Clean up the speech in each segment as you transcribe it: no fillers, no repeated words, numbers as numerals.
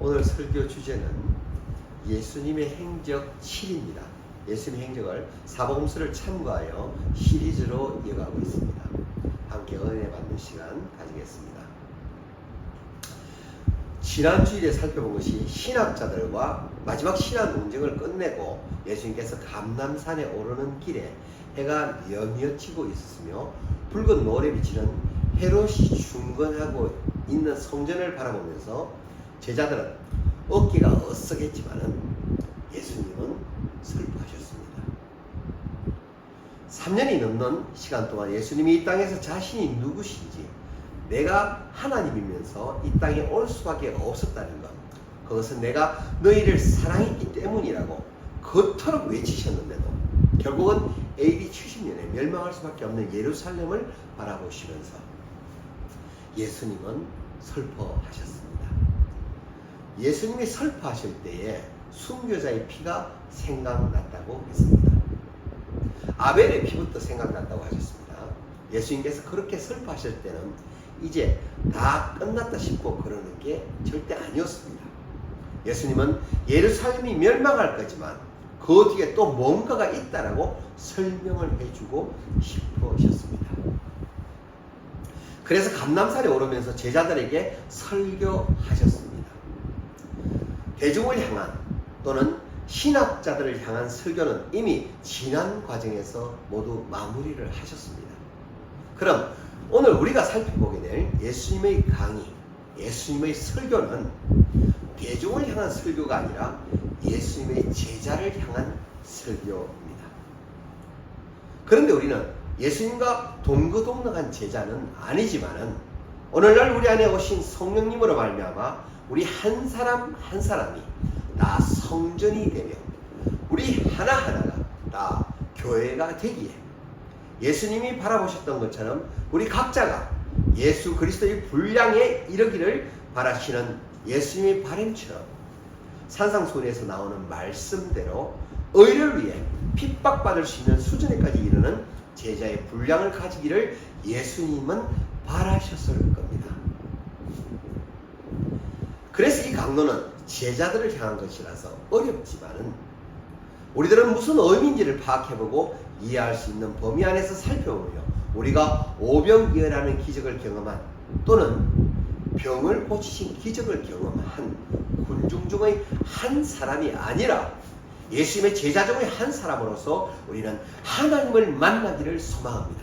오늘 설교 주제는 예수님의 행적 7입니다. 예수님의 행적을 사복음서를 참고하여 시리즈로 이어가고 있습니다. 함께 은혜 받는 시간 가지겠습니다. 지난 주일에 살펴본 것이 신학자들과 마지막 신학 논쟁을 끝내고 예수님께서 감람산에 오르는 길에 해가 뉘어치고 있었으며 붉은 노래 비치는 헤롯이 중건하고 있는 성전을 바라보면서 제자들은 어깨가 어썩했지만은 예수님은 슬퍼하셨습니다. 3년이 넘는 시간 동안 예수님이 이 땅에서 자신이 누구신지, 내가 하나님이면서 이 땅에 올 수밖에 없었다는 것, 그것은 내가 너희를 사랑했기 때문이라고 그토록 외치셨는데도 결국은 AD 70년에 멸망할 수밖에 없는 예루살렘을 바라보시면서 예수님은 슬퍼하셨습니다. 예수님이 슬퍼하실 때에 순교자의 피가 생각났다고 했습니다. 아벨의 피부터 생각났다고 하셨습니다. 예수님께서 그렇게 슬퍼하실 때는 이제 다 끝났다 싶고 그러는 게 절대 아니었습니다. 예수님은 예루살렘이 멸망할 거지만 그 뒤에 또 뭔가가 있다라고 설명을 해주고 싶으셨습니다. 그래서 감람산에 오르면서 제자들에게 설교하셨습니다. 대중을 향한 또는 신학자들을 향한 설교는 이미 지난 과정에서 모두 마무리를 하셨습니다. 그럼 오늘 우리가 살펴보게 될 예수님의 강의, 예수님의 설교는 대중을 향한 설교가 아니라 예수님의 제자를 향한 설교입니다. 그런데 우리는 예수님과 동거동락한 제자는 아니지만은 오늘날 우리 안에 오신 성령님으로 말미암아 우리 한 사람 한 사람이 다 성전이 되며 우리 하나하나가 다 교회가 되기에 예수님이 바라보셨던 것처럼 우리 각자가 예수 그리스도의 분량에 이르기를 바라시는 예수님의 바람처럼 산상수훈에서 나오는 말씀대로 의를 위해 핍박받을 수 있는 수준에까지 이르는 제자의 분량을 가지기를 예수님은 바라셨을 겁니다. 그래서 이 강론은 제자들을 향한 것이라서 어렵지만은 우리들은 무슨 의미인지를 파악해보고 이해할 수 있는 범위 안에서 살펴보며 우리가 오병이어라는 기적을 경험한 또는 병을 고치신 기적을 경험한 군중 중의 한 사람이 아니라 예수님의 제자 중의 한 사람으로서 우리는 하나님을 만나기를 소망합니다.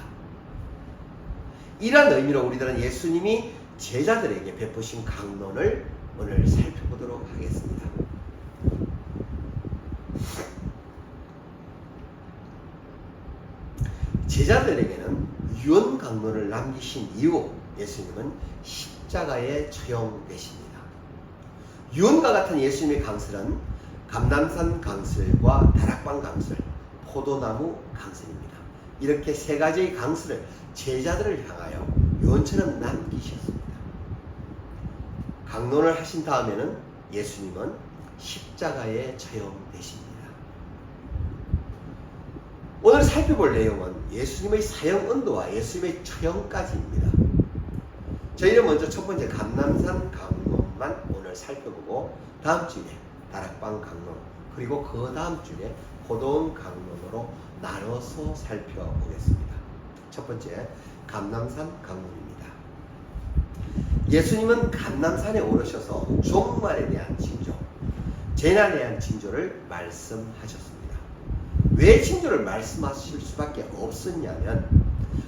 이러한 의미로 우리들은 예수님이 제자들에게 베푸신 강론을 오늘 살펴보도록 하겠습니다. 제자들에게는 유언 강론을 남기신 이후 예수님은 십자가에 처형되십니다. 유언과 같은 예수님의 강설은 감람산 강설과 다락방 강설, 포도나무 강설입니다. 이렇게 세 가지의 강설을 제자들을 향하여 유언처럼 남기셨습니다. 강론을 하신 다음에는 예수님은 십자가에 처형되십니다. 오늘 살펴볼 내용은 예수님의 사형 언도와 예수님의 처형까지입니다. 저희는 먼저 첫 번째 감람산 강론만 오늘 살펴보고 다음 주에 다락방 강론 그리고 그 다음 주에 포도원 강론으로 나눠서 살펴보겠습니다. 첫 번째 감람산 강론입니다. 예수님은 감람산에 오르셔서 종말에 대한 징조, 재난에 대한 징조를 말씀하셨습니다. 왜 징조를 말씀하실 수밖에 없었냐면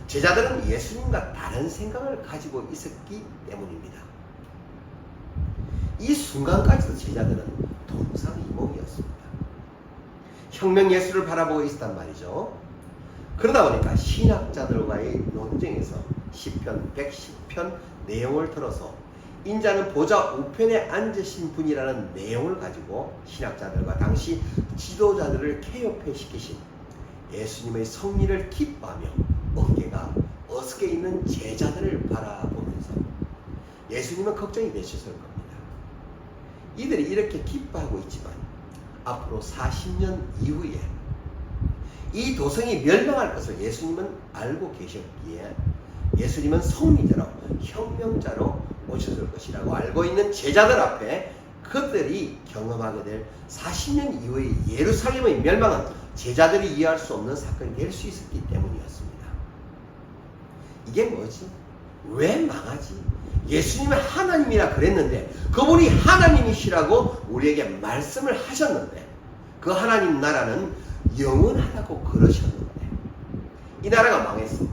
제자들은 예수님과 다른 생각을 가지고 있었기 때문입니다. 이 순간까지도 제자들은 동상이몽이었습니다. 혁명 예수를 바라보고 있었단 말이죠. 그러다 보니까 신학자들과의 논쟁에서 시편 110편 내용을 들어서 인자는 보좌 우편에 앉으신 분이라는 내용을 가지고 신학자들과 당시 지도자들을 케어시키신 예수님의 성리를 기뻐하며 어깨가 어슷게 있는 제자들을 바라보면서 예수님은 걱정이 되셨을 겁니다. 이들이 이렇게 기뻐하고 있지만 앞으로 40년 이후에 이 도성이 멸망할 것을 예수님은 알고 계셨기에 예수님은 성리자로 혁명자로 오셨을 것이라고 알고 있는 제자들 앞에 그들이 경험하게 될 40년 이후의 예루살렘의 멸망은 제자들이 이해할 수 없는 사건이 될 수 있었기 때문이었습니다. 이게 뭐지? 왜 망하지? 예수님은 하나님이라 그랬는데 그분이 하나님이시라고 우리에게 말씀을 하셨는데 그 하나님 나라는 영원하다고 그러셨는데 이 나라가 망했어.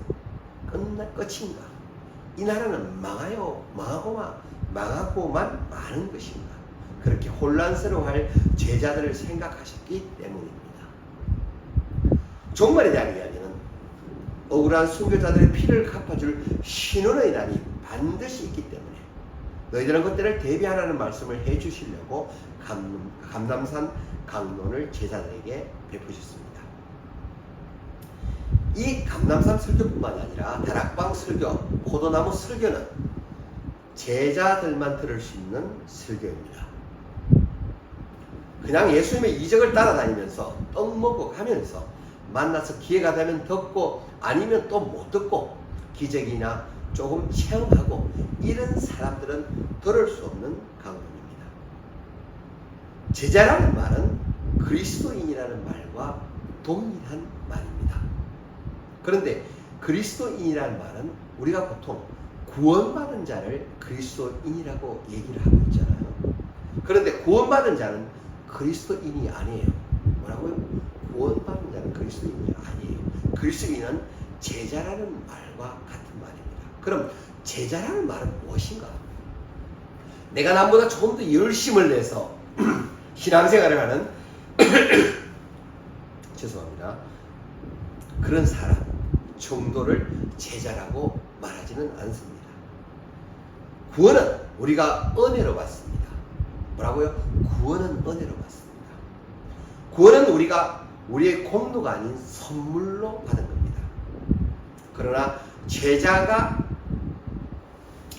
끝인가? 이 나라는 망하고만 마는 것인가? 그렇게 혼란스러워할 제자들을 생각하셨기 때문입니다. 종말에 대한 이야기는 억울한 순교자들의 피를 갚아줄 신원의 날이 반드시 있기 때문에 너희들은 그때를 대비하라는 말씀을 해주시려고 감남산 강론을 제자들에게 베푸셨습니다. 이 감남산 설교뿐만 아니라 다락방 설교, 포도나무 설교는 제자들만 들을 수 있는 설교입니다. 그냥 예수님의 이적을 따라다니면서 떡 먹고 가면서 만나서 기회가 되면 듣고 아니면 또 못 듣고 기적이나 조금 체험하고 이런 사람들은 들을 수 없는 강론입니다. 제자라는 말은 그리스도인이라는 말과 동일한 말입니다. 그런데 그리스도인이라는 말은 우리가 보통 구원받은 자를 그리스도인이라고 얘기를 하고 있잖아요. 그런데 구원받은 자는 그리스도인이 아니에요. 뭐라고요? 구원받은 자는 그리스도인이 아니에요. 그리스도인은 제자라는 말과 같은 말입니다. 그럼 제자라는 말은 무엇인가? 내가 남보다 조금 더 열심을 내서 신앙생활을 하는 죄송합니다. 그런 사람 정도를 제자라고 말하지는 않습니다. 구원은 우리가 은혜로 받습니다. 뭐라고요? 구원은 은혜로 받습니다. 구원은 우리가 우리의 공로가 아닌 선물로 받은 겁니다. 그러나 제자가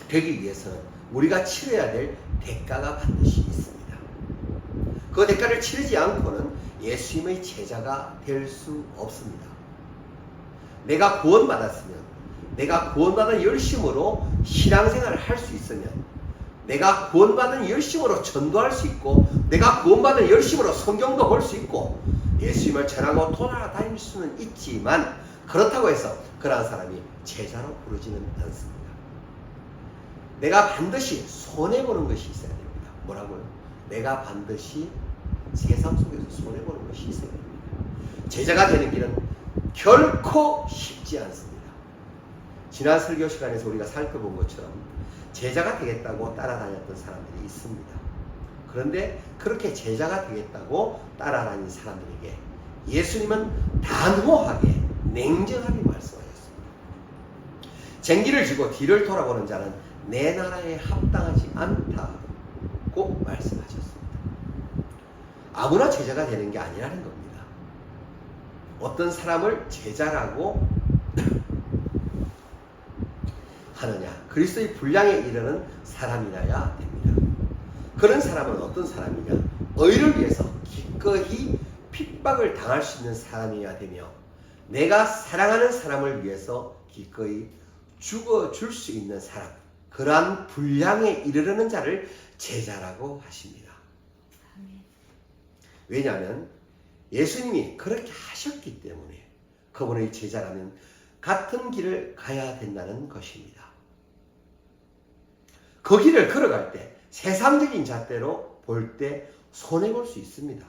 되기 위해서는 우리가 치러야 될 대가가 반드시 있습니다. 그 대가를 치르지 않고는 예수님의 제자가 될 수 없습니다. 내가 구원받았으면, 내가 구원받은 열심으로 신앙생활을 할 수 있으면, 내가 구원받은 열심으로 전도할 수 있고, 내가 구원받은 열심으로 성경도 볼 수 있고, 예수님을 전하고 돌아다닐 수는 있지만, 그렇다고 해서 그러한 사람이 제자로 부르지는 않습니다. 내가 반드시 손해보는 것이 있어야 됩니다. 뭐라고요? 내가 반드시 세상 속에서 손해보는 것이 있어야 됩니다. 제자가 되는 길은 결코 쉽지 않습니다. 지난 설교 시간에서 우리가 살펴본 것처럼 제자가 되겠다고 따라다녔던 사람들이 있습니다. 그런데 그렇게 제자가 되겠다고 따라다닌 사람들에게 예수님은 단호하게 냉정하게 말씀하셨습니다. 쟁기를 쥐고 뒤를 돌아보는 자는 내 나라에 합당하지 않다고 말씀하셨습니다. 아무나 제자가 되는 게 아니라는 겁니다. 어떤 사람을 제자라고 하느냐? 그리스도의 분량에 이르는 사람이라야 됩니다. 그런 사람은 어떤 사람이냐? 의를 위해서 기꺼이 핍박을 당할 수 있는 사람이어야 되며 내가 사랑하는 사람을 위해서 기꺼이 죽어줄 수 있는 사람, 그러한 분량에 이르는 자를 제자라고 하십니다. 왜냐하면 예수님이 그렇게 하셨기 때문에 그분의 제자라면 같은 길을 가야 된다는 것입니다. 그 길을 걸어갈 때 세상적인 잣대로 볼 때 손해볼 수 있습니다.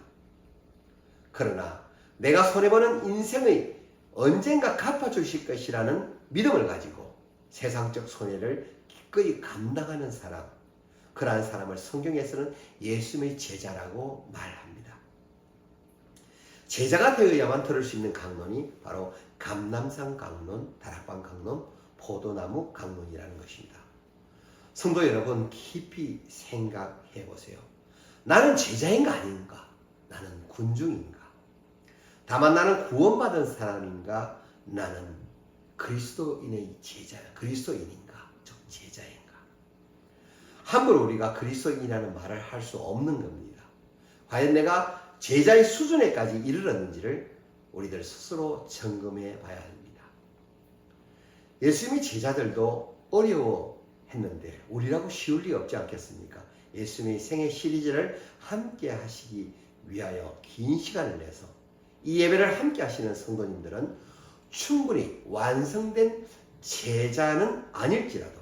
그러나 내가 손해보는 인생의 언젠가 갚아주실 것이라는 믿음을 가지고 세상적 손해를 기꺼이 감당하는 사람, 그러한 사람을 성경에서는 예수님의 제자라고 말합니다. 제자가 되어야만 들을 수 있는 강론이 바로 감남산 강론, 다락방 강론, 포도나무 강론이라는 것입니다. 성도 여러분, 깊이 생각해 보세요. 나는 제자인가 아닌가? 나는 군중인가? 다만 나는 구원받은 사람인가? 나는 그리스도인의 제자, 그리스도인인가? 즉 제자인가? 함부로 우리가 그리스도인이라는 말을 할 수 없는 겁니다. 과연 내가 제자의 수준에까지 이르렀는지를 우리들 스스로 점검해 봐야 합니다. 예수님의 제자들도 어려워했는데 우리라고 쉬울 리 없지 않겠습니까? 예수님의 생애 시리즈를 함께 하시기 위하여 긴 시간을 내서 이 예배를 함께 하시는 성도님들은 충분히 완성된 제자는 아닐지라도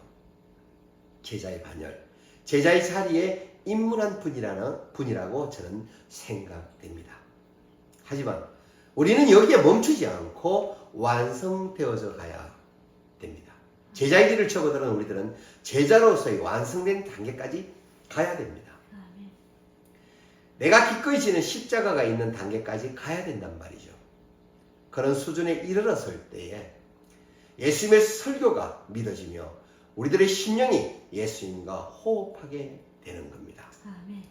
제자의 반열, 제자의 자리에 입문한 분이라고 저는 생각됩니다. 하지만 우리는 여기에 멈추지 않고 완성되어져 가야 됩니다. 제자의 길을 접어드는 우리들은 제자로서의 완성된 단계까지 가야 됩니다. 내가 기꺼이 지는 십자가가 있는 단계까지 가야 된단 말이죠. 그런 수준에 이르렀을 때에 예수님의 설교가 믿어지며 우리들의 심령이 예수님과 호흡하게 되는 겁니다. 아멘.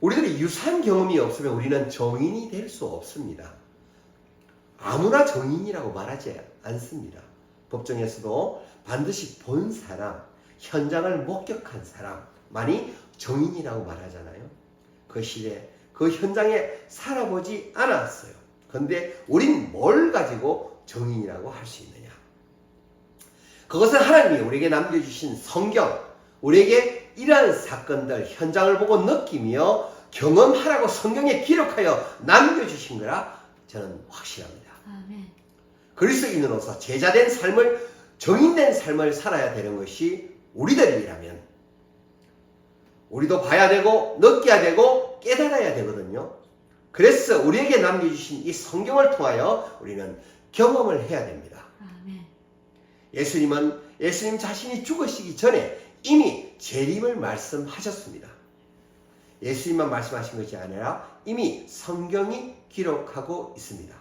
우리들이 유사한 경험이 없으면 우리는 정인이 될 수 없습니다. 아무나 정인이라고 말하지 않습니다. 법정에서도 반드시 본 사람, 현장을 목격한 사람만이 정인이라고 말하잖아요. 그 시대, 그 현장에 살아보지 않았어요. 그런데 우린 뭘 가지고 정인이라고 할 수 있느냐? 그것은 하나님이 우리에게 남겨주신 성경, 우리에게 이러한 사건들, 현장을 보고 느끼며 경험하라고 성경에 기록하여 남겨주신 거라 저는 확실합니다. 아멘. 그리스도인으로서 제자된 삶을, 정인된 삶을 살아야 되는 것이 우리들이라면 우리도 봐야 되고 느껴야 되고 깨달아야 되거든요. 그래서 우리에게 남겨주신 이 성경을 통하여 우리는 경험을 해야 됩니다. 아멘. 예수님 자신이 죽으시기 전에 이미 재림을 말씀하셨습니다. 예수님만 말씀하신 것이 아니라 이미 성경이 기록하고 있습니다.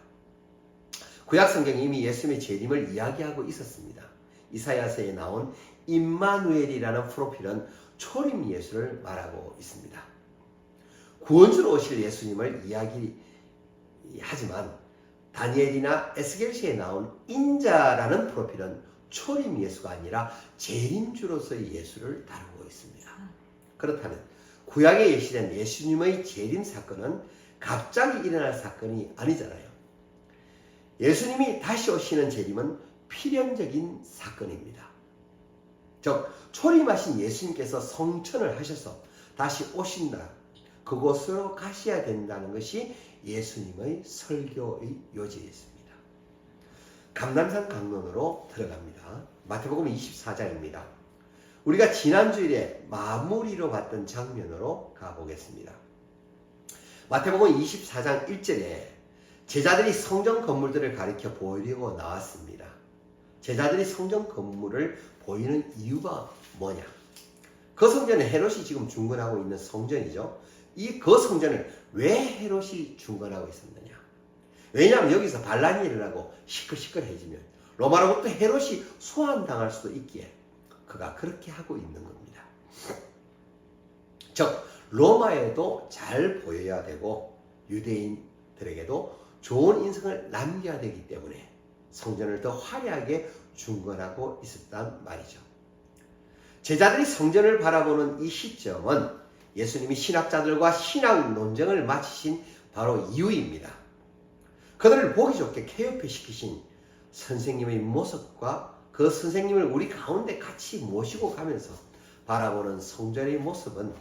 구약 성경이 이미 예수님의 재림을 이야기하고 있었습니다. 이사야서에 나온 임마누엘이라는 프로필은 초림 예수를 말하고 있습니다. 구원주로 오실 예수님을 이야기하지만 다니엘이나 에스겔서에 나온 인자라는 프로필은 초림 예수가 아니라 재림주로서의 예수를 다루고 있습니다. 그렇다면 구약에 예시된 예수님의 재림 사건은 갑자기 일어날 사건이 아니잖아요. 예수님이 다시 오시는 재림은 필연적인 사건입니다. 즉 초림하신 예수님께서 성천을 하셔서 다시 오신다. 그곳으로 가셔야 된다는 것이 예수님의 설교의 요지였습니다. 감람산 강론으로 들어갑니다. 마태복음 24장입니다. 우리가 지난주일에 마무리로 봤던 장면으로 가보겠습니다. 마태복음 24장 1절에 제자들이 성전 건물들을 가리켜 보이려고 나왔습니다. 제자들이 성전 건물을 보이는 이유가 뭐냐? 그 성전은 헤롯이 지금 중건하고 있는 성전이죠. 그 성전을 왜 헤롯이 중건하고 있었느냐? 왜냐하면 여기서 반란이 일어나고 시끌시끌해지면 로마로부터 헤롯이 소환당할 수도 있기에 그가 그렇게 하고 있는 겁니다. 즉 로마에도 잘 보여야 되고 유대인들에게도 좋은 인성을 남겨야 되기 때문에 성전을 더 화려하게 중건하고 있었단 말이죠. 제자들이 성전을 바라보는 이 시점은 예수님이 신학자들과 신학 논쟁을 마치신 바로 이유입니다. 그들을 보기 좋게 케어페시키신 선생님의 모습과 그 선생님을 우리 가운데 같이 모시고 가면서 바라보는 성전의 모습은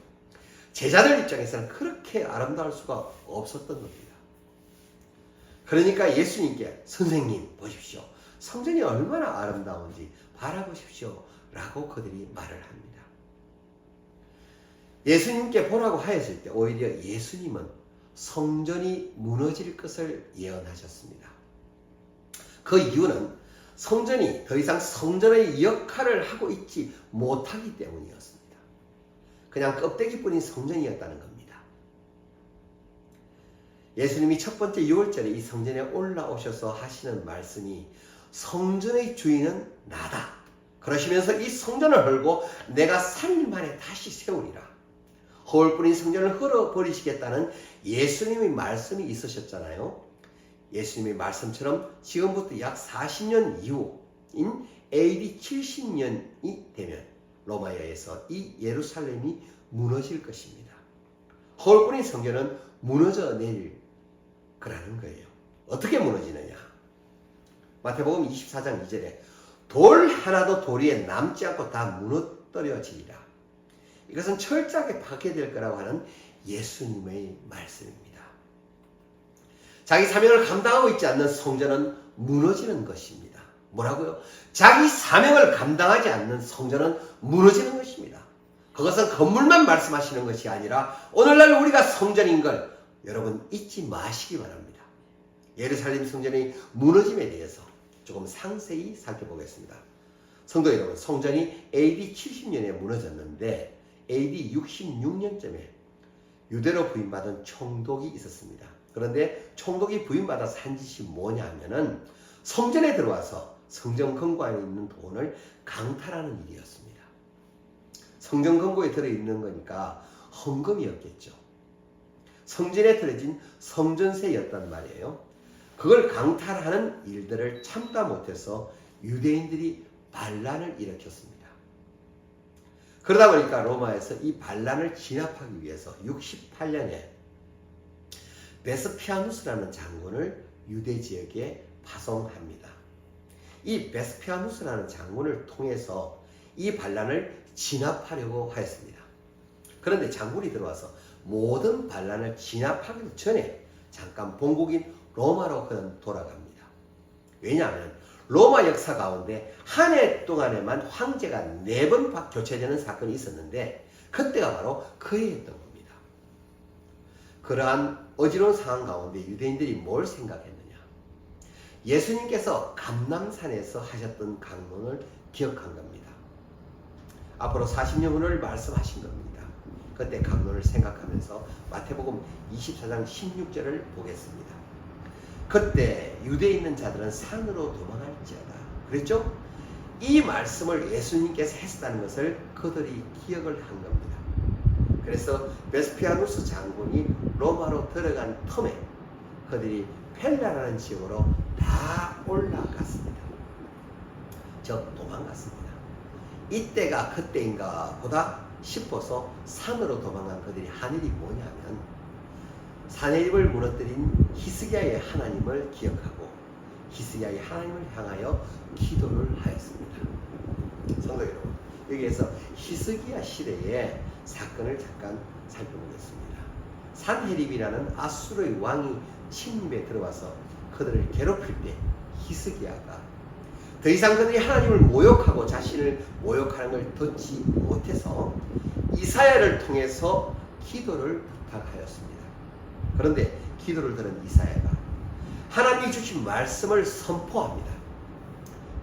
제자들 입장에서는 그렇게 아름다울 수가 없었던 겁니다. 그러니까 예수님께 선생님 보십시오. 성전이 얼마나 아름다운지 바라보십시오. 라고 그들이 말을 합니다. 예수님께 보라고 하였을 때 오히려 예수님은 성전이 무너질 것을 예언하셨습니다. 그 이유는 성전이 더 이상 성전의 역할을 하고 있지 못하기 때문이었습니다. 그냥 껍데기뿐인 성전이었다는 겁니다. 예수님이 첫 번째 6월절에 이 성전에 올라오셔서 하시는 말씀이 성전의 주인은 나다. 그러시면서 이 성전을 헐고 내가 3일 만에 다시 세우리라. 허울뿐인 성전을 헐어버리시겠다는 예수님의 말씀이 있으셨잖아요. 예수님의 말씀처럼 지금부터 약 40년 이후인 AD 70년이 되면 로마에서 이 예루살렘이 무너질 것입니다. 허울뿐인 성전은 무너져 내릴 거라는 거예요. 어떻게 무너지느냐? 마태복음 24장 2절에 돌 하나도 돌 위에 남지 않고 다 무너뜨려지리라. 이것은 철저하게 파괴될 거라고 하는 예수님의 말씀입니다. 자기 사명을 감당하고 있지 않는 성전은 무너지는 것입니다. 뭐라고요? 자기 사명을 감당하지 않는 성전은 무너지는 것입니다. 그것은 건물만 말씀하시는 것이 아니라 오늘날 우리가 성전인 걸 여러분 잊지 마시기 바랍니다. 예루살렘 성전의 무너짐에 대해서 조금 상세히 살펴보겠습니다. 성도 여러분, 성전이 AD 70년에 무너졌는데 AD 66년쯤에 유대로 부임받은 총독이 있었습니다. 그런데 총독이 부임받아서 한 짓이 뭐냐면은 성전에 들어와서 성전 금고 안에 있는 돈을 강탈하는 일이었습니다. 성전 금고에 들어있는 거니까 헌금이었겠죠. 성전에 들어진 성전세였단 말이에요. 그걸 강탈하는 일들을 참다 못해서 유대인들이 반란을 일으켰습니다. 그러다 보니까 로마에서 이 반란을 진압하기 위해서 68년에 베스피아누스라는 장군을 유대 지역에 파송합니다. 이 베스피아누스라는 장군을 통해서 이 반란을 진압하려고 하였습니다. 그런데 장군이 들어와서 모든 반란을 진압하기 전에 잠깐 본국인 로마로 그는 돌아갑니다. 왜냐하면 로마 역사 가운데 한 해 동안에만 황제가 4번 교체되는 사건이 있었는데 그때가 바로 그 해였던 겁니다. 그러한 어지러운 상황 가운데 유대인들이 뭘 생각했느냐? 예수님께서 감람산에서 하셨던 강론을 기억한 겁니다. 앞으로 40년 후를 말씀하신 겁니다. 그때 강론을 생각하면서 마태복음 24장 16절을 보겠습니다. 그때 유대에 있는 자들은 산으로 도망할지어다. 그랬죠? 이 말씀을 예수님께서 했다는 것을 그들이 기억을 한 겁니다. 그래서 베스피아누스 장군이 로마로 들어간 텀에 그들이 펠라라는 지역으로 다 올라갔습니다. 즉 도망갔습니다. 이때가 그때인가 보다 싶어서 산으로 도망간 그들이 한 일이 뭐냐면 사내립을 무너뜨린 히스기야의 하나님을 기억하고 히스기야의 하나님을 향하여 기도를 하였습니다. 성도 여러분, 여기에서 히스기야 시대의 사건을 잠깐 살펴보겠습니다. 산헤립이라는 아수르의 왕이 침입에 들어와서 그들을 괴롭힐 때 히스기야가 더 이상 그들이 하나님을 모욕하고 자신을 모욕하는 걸 듣지 못해서 이사야를 통해서 기도를 부탁하였습니다. 그런데 기도를 들은 이사야가 하나님이 주신 말씀을 선포합니다.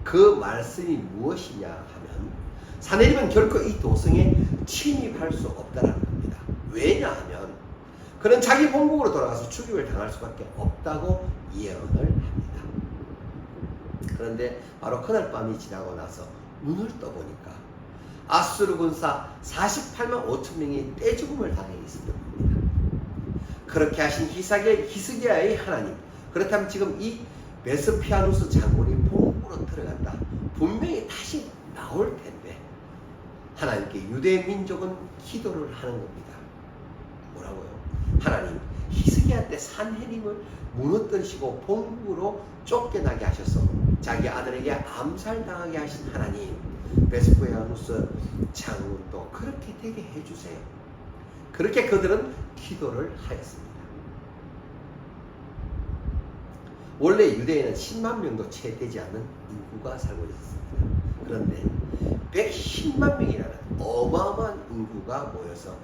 그 말씀이 무엇이냐 하면 사내립은 결코 이 도성에 침입할 수 없다는 겁니다. 왜냐하면 그는 자기 본국으로 돌아가서 죽임을 당할 수밖에 없다고 예언을 합니다. 그런데 바로 그날 밤이 지나고 나서 눈을 떠보니까 아수르 군사 48만 5천 명이 떼죽음을 당해 있었던 겁니다. 그렇게 하신 히스기야의 하나님, 그렇다면 지금 이 베스피아누스 장군이 본국으로 들어간다. 분명히 다시 나올 텐데 하나님께 유대 민족은 기도를 하는 겁니다. 뭐라고요? 하나님, 히스기야 때 산헤립을 무너뜨리시고 본국으로 쫓겨나게 하셔서 자기 아들에게 암살당하게 하신 하나님, 베스피아누스 장군도 그렇게 되게 해주세요. 그렇게 그들은 기도를 하였습니다. 원래 유대에는 10만 명도 채 되지 않는 인구가 살고 있었습니다. 그런데 110만 명이라는 어마어마한 인구가 모여서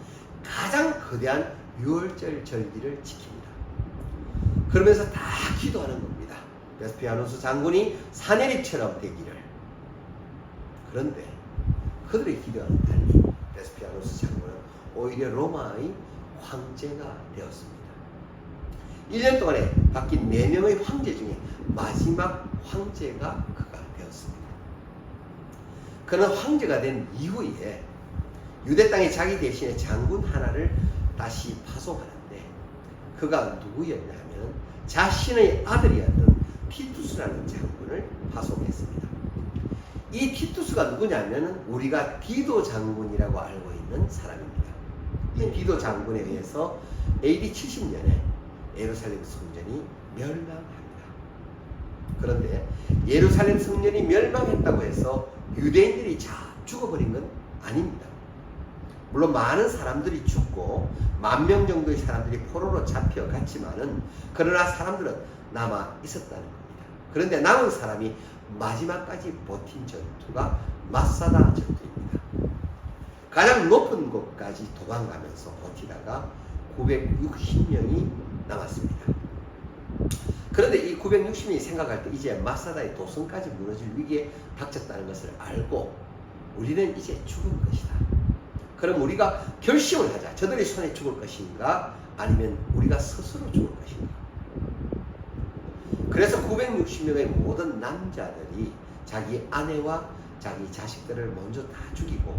가장 거대한 유월절 절기를 지킵니다. 그러면서 다 기도하는 겁니다. 베스피아누스 장군이 사내립처럼 되기를. 그런데 그들의 기도와는 달리 베스피아누스 장군은 오히려 로마의 황제가 되었습니다. 1년 동안에 바뀐 4명의 황제 중에 마지막 황제가 그가 되었습니다. 그는 황제가 된 이후에 유대 땅에 자기 대신에 장군 하나를 다시 파송하는데 그가 누구였냐면 자신의 아들이었던 티투스라는 장군을 파송했습니다. 이 티투스가 누구냐면 우리가 디도 장군이라고 알고 있는 사람입니다. 이 디도 장군에 의해서 AD 70년에 예루살렘 성전이 멸망합니다. 그런데 예루살렘 성전이 멸망했다고 해서 유대인들이 다 죽어버린 건 아닙니다. 물론 많은 사람들이 죽고 10,000명 정도의 사람들이 포로로 잡혀갔지만은 그러나 사람들은 남아 있었다는 겁니다. 그런데 남은 사람이 마지막까지 버틴 전투가 마사다 전투입니다. 가장 높은 곳까지 도망가면서 버티다가 960명이 남았습니다. 그런데 이 960명이 생각할 때 이제 마사다의 도성까지 무너질 위기에 닥쳤다는 것을 알고 우리는 이제 죽을 것이다. 그럼 우리가 결심을 하자. 저들의 손에 죽을 것인가 아니면 우리가 스스로 죽을 것인가. 그래서 960명의 모든 남자들이 자기 아내와 자기 자식들을 먼저 다 죽이고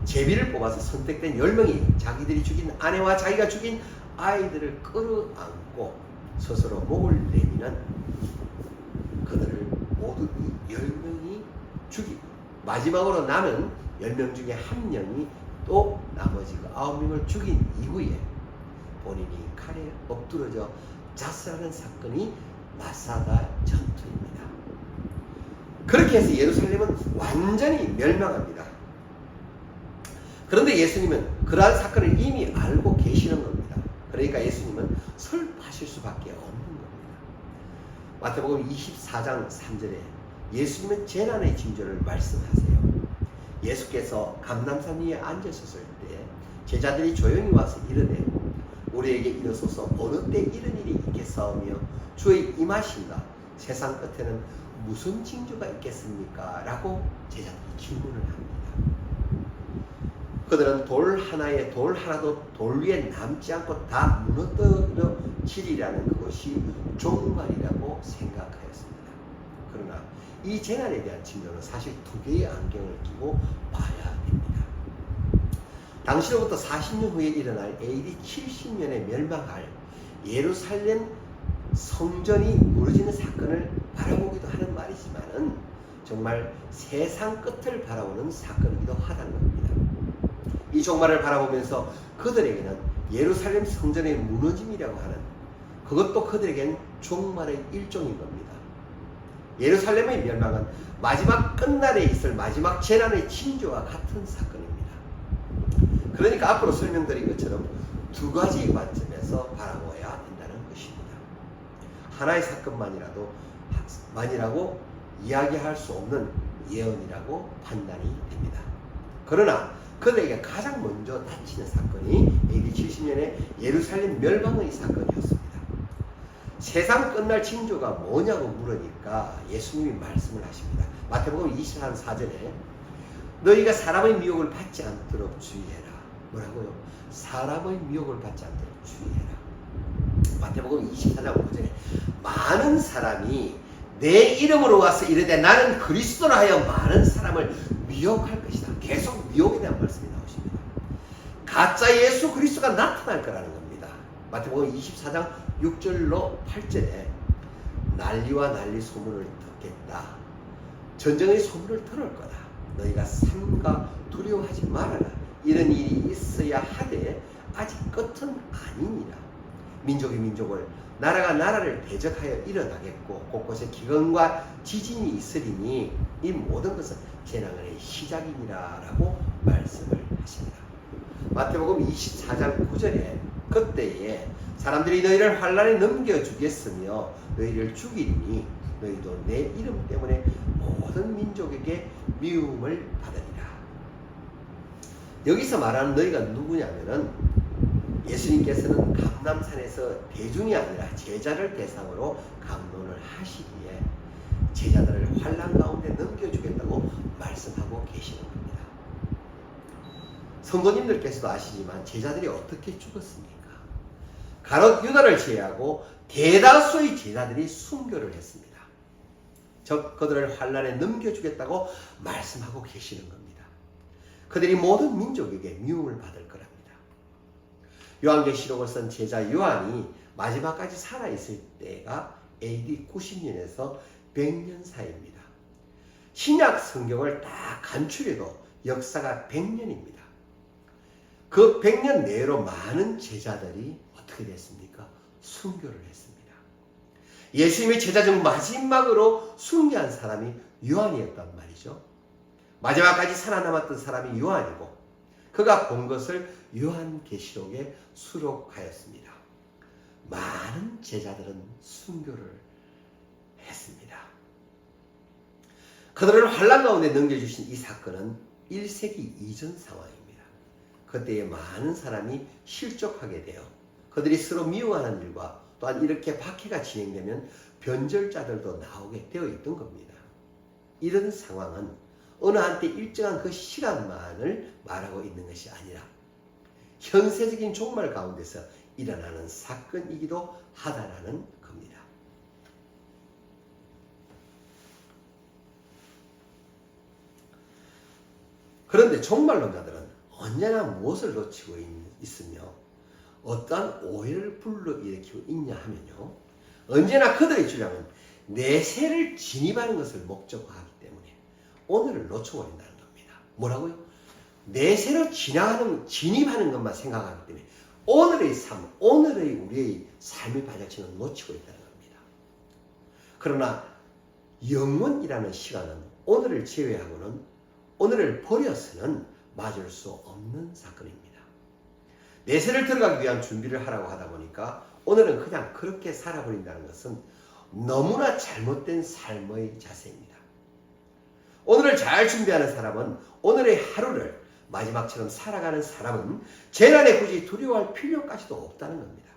제비를 뽑아서 선택된 10명이 자기들이 죽인 아내와 자기가 죽인 아이들을 끌어안고 스스로 목을 내미는 그들을 모두 이 10명이 죽이고 마지막으로 남은 10명 중에 한 명이 또 나머지 그 9명을 죽인 이후에 본인이 칼에 엎드러져 자살하는 사건이 마사다 전투입니다. 그렇게 해서 예루살렘은 완전히 멸망합니다. 그런데 예수님은 그러한 사건을 이미 알고 계시는 겁니다. 그러니까 예수님은 설파하실 수밖에 없는 겁니다. 마태복음 24장 3절에 예수님은 재난의 징조를 말씀하세요. 예수께서 감람산 위에 앉으셨을 때 제자들이 조용히 와서 이르되 우리에게 이르소서 어느 때 이런 일이 있겠사오며 주의 임하신가 세상 끝에는 무슨 징조가 있겠습니까? 라고 제자들이 질문을 합니다. 그들은 돌 하나에 돌 하나도 돌 위에 남지 않고 다 무너뜨려지리라는 그것이 종말이라고 생각하였습니다. 그러나 이 재난에 대한 징조는 사실 2개의 안경을 끼고 봐야 됩니다. 당시로부터 40년 후에 일어날 AD 70년에 멸망할 예루살렘 성전이 무너지는 사건을 바라보기도 하는 말이지만은 정말 세상 끝을 바라보는 사건이기도 하다는 겁니다. 이 종말을 바라보면서 그들에게는 예루살렘 성전의 무너짐이라고 하는 그것도 그들에겐 종말의 일종인 겁니다. 예루살렘의 멸망은 마지막 끝날에 있을 마지막 재난의 징조와 같은 사건입니다. 그러니까 앞으로 설명드린 것처럼 2가지 관점에서 바라보아야 된다는 것입니다. 하나의 사건만이라고 이야기할 수 없는 예언이라고 판단이 됩니다. 그러나 그들에게 가장 먼저 닥치는 사건이 AD 70년에 예루살렘 멸망의 사건이었습니다. 세상 끝날 징조가 뭐냐고 물으니까 예수님이 말씀을 하십니다. 마태복음 24장 4절에 너희가 사람의 미혹을 받지 않도록 주의해라. 뭐라고요? 사람의 미혹을 받지 않도록 주의해라. 마태복음 24장 5절에 많은 사람이 내 이름으로 와서 이르되 나는 그리스도라 하여 많은 사람을 미혹할 것이다. 계속 미혹에 대한 말씀이 나오십니다. 가짜 예수 그리스도가 나타날 거라는 겁니다. 마태복음 24장 6절로 8절에 난리와 난리 소문을 듣겠다. 전쟁의 소문을 들을 거다. 너희가 삼가 두려워하지 말아라. 이런 일이 있어야 하되 아직 끝은 아니니라. 민족이 민족을 나라가 나라를 대적하여 일어나겠고 곳곳에 기근과 지진이 있으리니 이 모든 것은 재난의 시작이니라 라고 말씀을 하십니다. 마태복음 24장 9절에 그때에 사람들이 너희를 환난에 넘겨주겠으며 너희를 죽이리니 너희도 내 이름 때문에 모든 민족에게 미움을 받으리라. 여기서 말하는 너희가 누구냐면은 예수님께서는 감람산에서 대중이 아니라 제자를 대상으로 강론을 하시기에 제자들을 환난 가운데 넘겨주겠다고 말씀하고 계시는 겁니다. 성도님들께서도 아시지만 제자들이 어떻게 죽었습니까? 가롯 유다를 제외하고 대다수의 제자들이 순교를 했습니다. 즉 그들을 환난에 넘겨주겠다고 말씀하고 계시는 겁니다. 그들이 모든 민족에게 미움을 받을 거랍니다. 요한계시록을 쓴 제자 요한이 마지막까지 살아있을 때가 AD 90년에서 100년 사이입니다. 신약 성경을 다 간추려도 역사가 100년입니다. 그 100년 내로 많은 제자들이 어떻게 됐습니까? 순교를 했습니다. 예수님의 제자 중 마지막으로 순교한 사람이 요한이었단 말이죠. 마지막까지 살아남았던 사람이 요한이고 그가 본 것을 요한계시록에 수록하였습니다. 많은 제자들은 순교를 했습니다. 그들을 환난 가운데 넘겨주신 이 사건은 1세기 이전 상황입니다. 그때에 많은 사람이 실족하게 되어 그들이 서로 미워하는 일과 또한 이렇게 박해가 진행되면 변절자들도 나오게 되어 있던 겁니다. 이런 상황은 어느 한때 일정한 그 시간만을 말하고 있는 것이 아니라 현세적인 종말 가운데서 일어나는 사건이기도 하다라는 겁니다. 그런데 종말론자들은 언제나 무엇을 놓치고 있으며 어떠한 오해를 불러일으키고 있냐 하면요, 언제나 그들의 주장은 내세를 진입하는 것을 목적으로 하기 때문에 오늘을 놓쳐버린다는 겁니다. 뭐라고요? 내세로 진입하는 것만 생각하기 때문에 오늘의 삶, 오늘의 우리의 삶의 발자취는 놓치고 있다는 겁니다. 그러나 영원이라는 시간은 오늘을 제외하고는, 오늘을 버려서는 맞을 수 없는 사건입니다. 내세를 들어가기 위한 준비를 하라고 하다 보니까 오늘은 그냥 그렇게 살아버린다는 것은 너무나 잘못된 삶의 자세입니다. 오늘을 잘 준비하는 사람은, 오늘의 하루를 마지막처럼 살아가는 사람은 재난에 굳이 두려워할 필요까지도 없다는 겁니다.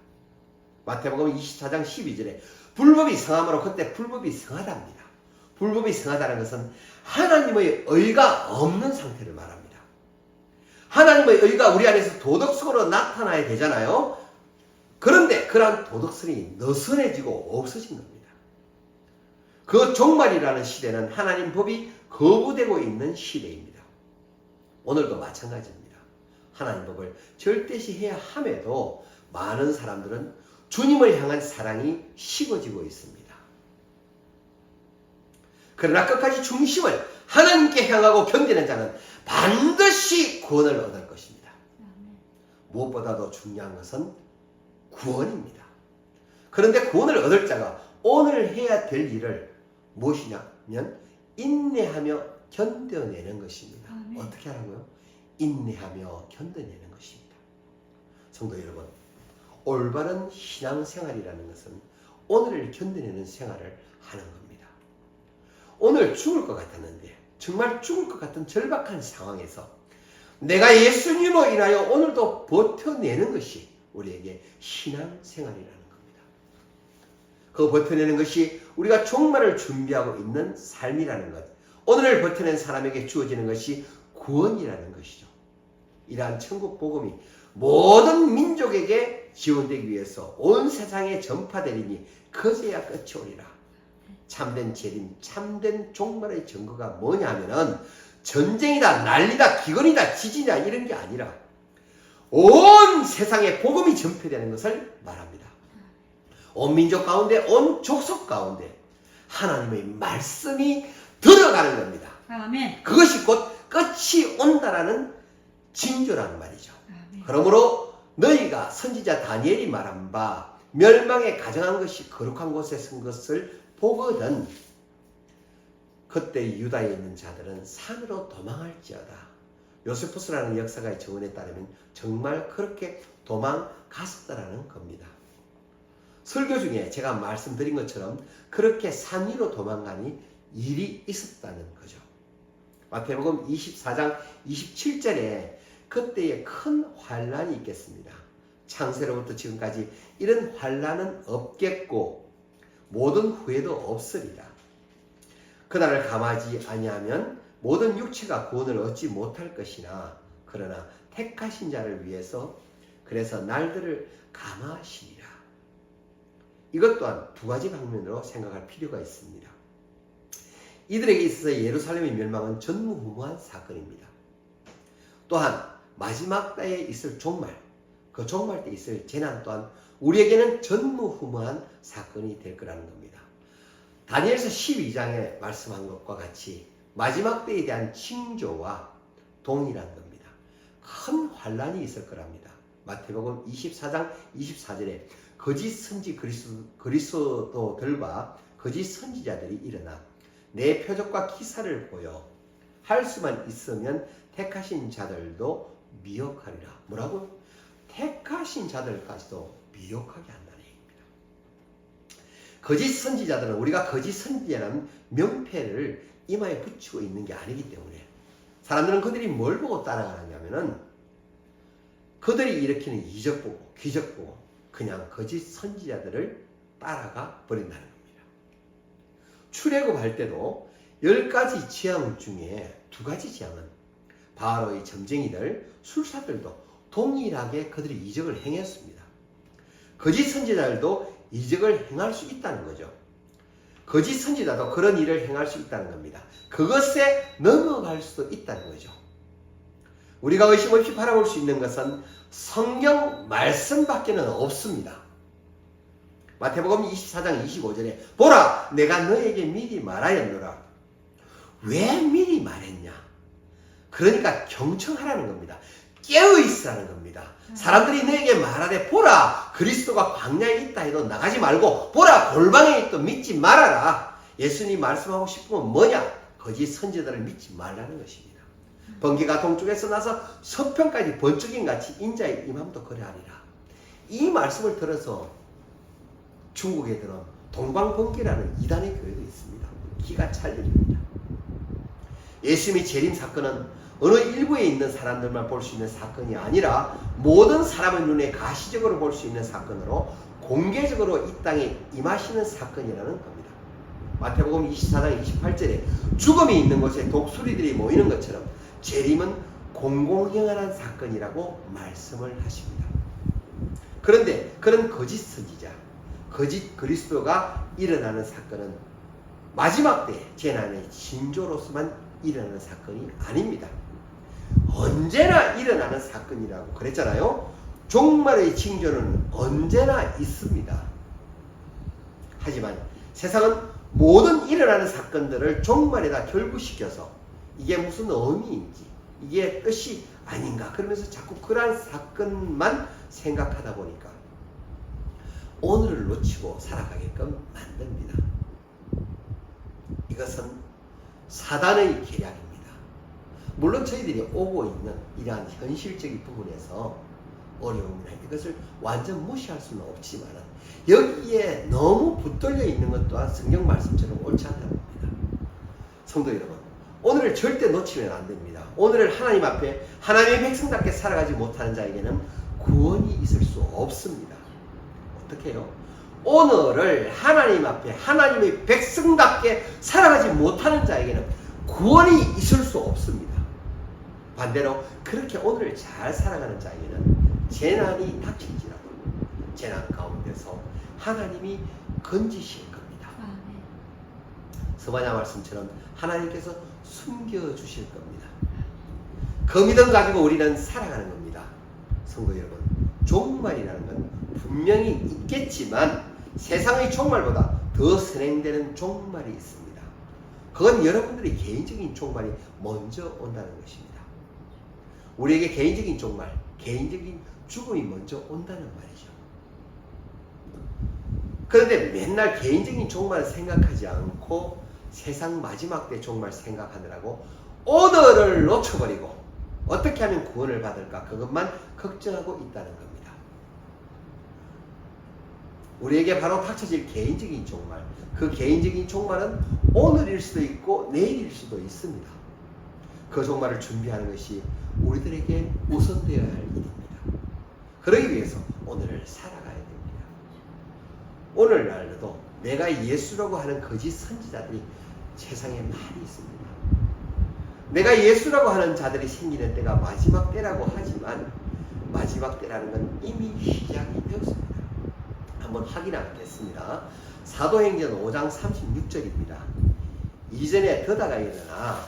마태복음 24장 12절에 불법이 성함으로, 그때 불법이 성하답니다. 불법이 성하다는 것은 하나님의 의가 없는 상태를 말합니다. 하나님의 의가 우리 안에서 도덕성으로 나타나야 되잖아요. 그런데 그러한 도덕성이 느슨해지고 없어진 겁니다. 그 종말이라는 시대는 하나님 법이 거부되고 있는 시대입니다. 오늘도 마찬가지입니다. 하나님 법을 절대시해야 함에도 많은 사람들은 주님을 향한 사랑이 식어지고 있습니다. 그러나 끝까지 중심을 하나님께 향하고 견디는 자는 반드시 구원을 얻을 것입니다. 무엇보다도 중요한 것은 구원입니다. 그런데 구원을 얻을 자가 오늘 해야 될 일을 무엇이냐면 인내하며 견뎌내는 것입니다. 어떻게 하라고요? 인내하며 견뎌내는 것입니다. 성도 여러분, 올바른 신앙생활이라는 것은 오늘을 견뎌내는 생활을 하는 겁니다. 오늘 죽을 것 같았는데, 정말 죽을 것 같은 절박한 상황에서 내가 예수님으로 인하여 오늘도 버텨내는 것이 우리에게 신앙생활이라는 겁니다. 그 버텨내는 것이 우리가 종말을 준비하고 있는 삶이라는 것, 오늘을 버텨낸 사람에게 주어지는 것이 구원이라는 것이죠. 이러한 천국 복음이 모든 민족에게 지원되기 위해서 온 세상에 전파되리니 그제야 끝이 오리라. 참된 재림, 참된 종말의 증거가 뭐냐 하면은 전쟁이다, 난리다, 기근이다, 지진이다 이런 게 아니라 온 세상에 복음이 전폐되는 것을 말합니다. 온 민족 가운데, 온 족속 가운데 하나님의 말씀이 들어가는 겁니다. 아멘. 그것이 곧 끝이 온다라는 징조라는 말이죠. 아멘. 그러므로 너희가 선지자 다니엘이 말한 바 멸망에 가정한 것이 거룩한 곳에 선 것을 보거든 그때 유다에 있는 자들은 산으로 도망할지어다. 요세푸스라는 역사가의 증언에 따르면 정말 그렇게 도망갔었다라는 겁니다. 설교 중에 제가 말씀드린 것처럼 그렇게 산 위로 도망가니 일이 있었다는 거죠. 마태복음 24장 27절에 그때에 큰 환란이 있겠습니다. 창세로부터 지금까지 이런 환란은 없겠고 모든 후회도 없으리라. 그날을 감하지 아니하면 모든 육체가 구원을 얻지 못할 것이나 그러나 택하신 자를 위해서 그래서 날들을 감하시리라. 이것 또한 두 가지 방면으로 생각할 필요가 있습니다. 이들에게 있어서 예루살렘의 멸망은 전무후무한 사건입니다. 또한 마지막 때에 있을 종말, 그 종말 때 있을 재난 또한 우리에게는 전무후무한 사건이 될 거라는 겁니다. 다니엘서 12장에 말씀한 것과 같이 마지막 때에 대한 징조와 동일한 겁니다. 큰 환란이 있을 거랍니다. 마태복음 24장 24절에 거짓 선지 그리스도들과 거짓 선지자들이 일어나 내 표적과 기사를 보여 할 수만 있으면 택하신 자들도 미혹하리라. 뭐라고? 택하신 자들까지도 미혹하게 한다는 얘기입니다. 거짓 선지자들은 우리가 거짓 선지자라는 명패를 이마에 붙이고 있는 게 아니기 때문에 사람들은 그들이 뭘 보고 따라가느냐면은 그들이 일으키는 이적 보고 기적 보고 그냥 거짓 선지자들을 따라가 버린다는 겁니다. 출애굽할 때도 10가지 재앙 중에 2가지 재앙은 바로 이 점쟁이들, 술사들도 동일하게 그들이 이적을 행했습니다. 거짓 선지자들도 이적을 행할 수 있다는 거죠. 거짓 선지자도 그런 일을 행할 수 있다는 겁니다. 그것에 넘어갈 수도 있다는 거죠. 우리가 의심 없이 바라볼 수 있는 것은 성경 말씀밖에는 없습니다. 마태복음 24장 25절에 보라 내가 너에게 미리 말하였노라. 왜 미리 말했냐? 그러니까 경청하라는 겁니다. 깨어있으라는 겁니다. 사람들이 너에게 말하되 보라 그리스도가 광야에 있다 해도 나가지 말고 보라 골방에 있다 믿지 말아라. 예수님이 말씀하고 싶은 건 뭐냐? 거짓 선지자들을 믿지 말라는 것입니다. 번개가 동쪽에서 나서 서편까지 번쩍임 같이 인자의 임함도 그러하리라. 이 말씀을 들어서 중국에 들은 동방번개라는 이단의 교회도 있습니다. 기가 찰립니다. 예수님의 재림 사건은 어느 일부에 있는 사람들만 볼 수 있는 사건이 아니라 모든 사람의 눈에 가시적으로 볼 수 있는 사건으로 공개적으로 이 땅에 임하시는 사건이라는 겁니다. 마태복음 24장 28절에 죽음이 있는 곳에 독수리들이 모이는 것처럼 재림은 공공행하는 사건이라고 말씀을 하십니다. 그런데 그런 거짓 선지자, 거짓 그리스도가 일어나는 사건은 마지막 때 재난의 징조로서만 일어나는 사건이 아닙니다. 언제나 일어나는 사건이라고 그랬잖아요. 종말의 징조는 언제나 있습니다. 하지만 세상은 모든 일어나는 사건들을 종말에다 결부시켜서 이게 무슨 의미인지 이게 뜻이 아닌가 그러면서 자꾸 그러한 사건만 생각하다 보니까 오늘을 놓치고 살아가게끔 만듭니다. 이것은 사단의 계략입니다. 물론 저희들이 오고 있는 이러한 현실적인 부분에서 어려움이나 이것을 완전 무시할 수는 없지만 여기에 너무 붙들려 있는 것 또한 성경 말씀처럼 옳지 않다는 겁니다. 성도 여러분, 오늘을 절대 놓치면 안 됩니다. 오늘을 하나님 앞에 하나님의 백성답게 살아가지 못하는 자에게는 구원이 있을 수 없습니다. 어떻게 해요? 오늘을 하나님 앞에 하나님의 백성답게 살아가지 못하는 자에게는 구원이 있을 수 없습니다. 반대로 그렇게 오늘을 잘 살아가는 자에게는 재난이 닥칠지라도 재난 가운데서 하나님이 건지실 겁니다. 스바냐 말씀처럼 하나님께서 숨겨주실 겁니다. 그 믿음 가지고 우리는 살아가는 겁니다. 성도 여러분, 종말이라는 건 분명히 있겠지만 세상의 종말보다 더 선행되는 종말이 있습니다. 그건 여러분들의 개인적인 종말이 먼저 온다는 것입니다. 우리에게 개인적인 종말, 개인적인 죽음이 먼저 온다는 말이죠. 그런데 맨날 개인적인 종말을 생각하지 않고 세상 마지막 때 종말 생각하느라고 오늘을 놓쳐버리고 어떻게 하면 구원을 받을까 그것만 걱정하고 있다는 겁니다. 우리에게 바로 닥쳐질 개인적인 종말, 그 개인적인 종말은 오늘일 수도 있고 내일일 수도 있습니다. 그 종말을 준비하는 것이 우리들에게 우선되어야 할 일입니다. 그러기 위해서 오늘을 살아가야 됩니다. 오늘날도 내가 예수라고 하는 거짓 선지자들이 세상에 많이 있습니다. 내가 예수라고 하는 자들이 생기는 때가 마지막 때라고 하지만 마지막 때라는 건 이미 시작이 되었습니다. 한번 확인하겠습니다. 사도행전 5장 36절입니다. 이전에 더다가 일어나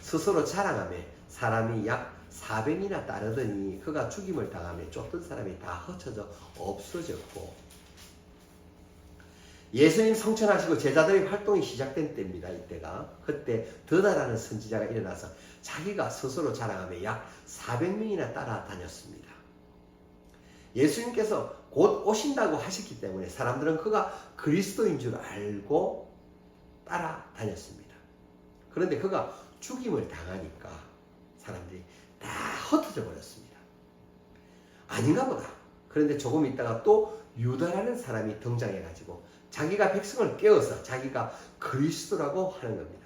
스스로 자랑하며 사람이 약 400이나 따르더니 그가 죽임을 당하며 쫓던 사람이 다 흩어져 없어졌고, 예수님 성천하시고 제자들의 활동이 시작된 때입니다. 이때가 그때 더다라는 선지자가 일어나서 자기가 스스로 자랑하며 약 400명이나 따라다녔습니다. 예수님께서 곧 오신다고 하셨기 때문에 사람들은 그가 그리스도인 줄 알고 따라다녔습니다. 그런데 그가 죽임을 당하니까 사람들이 다 흩어져 버렸습니다. 아닌가 보다. 그런데 조금 있다가 또 유다라는 사람이 등장해가지고 자기가 백성을 깨워서 자기가 그리스도라고 하는 겁니다.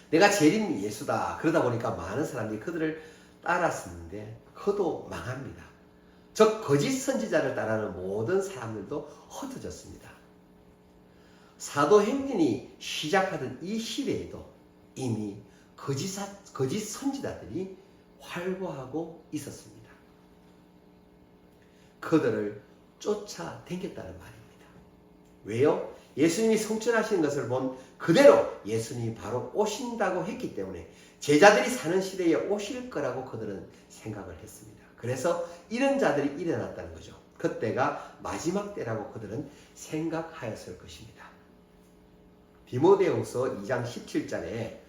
내가 재림 예수다. 그러다 보니까 많은 사람들이 그들을 따랐었는데 그도 망합니다. 즉 거짓 선지자를 따르는 모든 사람들도 흩어졌습니다. 사도행전이 시작하던 이 시대에도 이미 거짓 선지자들이 활보하고 있었습니다. 그들을 쫓아다녔다는 말입니다. 왜요? 예수님이 성천하시는 것을 본 그대로 예수님이 바로 오신다고 했기 때문에 제자들이 사는 시대에 오실 거라고 그들은 생각을 했습니다. 그래서 이런 자들이 일어났다는 거죠. 그때가 마지막 때라고 그들은 생각하였을 것입니다. 디모데후서 2장 17절에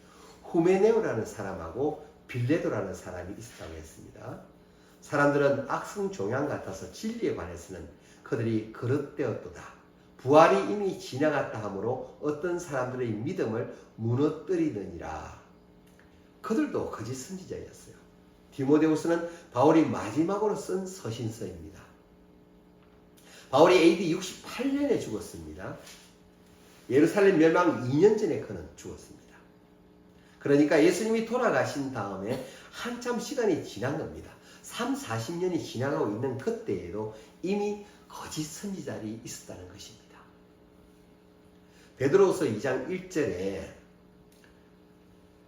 후메네오라는 사람하고 빌레도라는 사람이 있었다고 했습니다. 사람들은 악성 종양 같아서 진리에 관해서는 그들이 그릇되었도다. 부활이 이미 지나갔다 하므로 어떤 사람들의 믿음을 무너뜨리느니라. 그들도 거짓 선지자였어요. 디모데후서는 바울이 마지막으로 쓴 서신서입니다. 바울이 AD 68년에 죽었습니다. 예루살렘 멸망 2년 전에 그는 죽었습니다. 그러니까 예수님이 돌아가신 다음에 한참 시간이 지난 겁니다. 40년이 지나가고 있는 그때에도 이미 거짓 선지자들이 있었다는 것입니다. 베드로후서 2장 1절에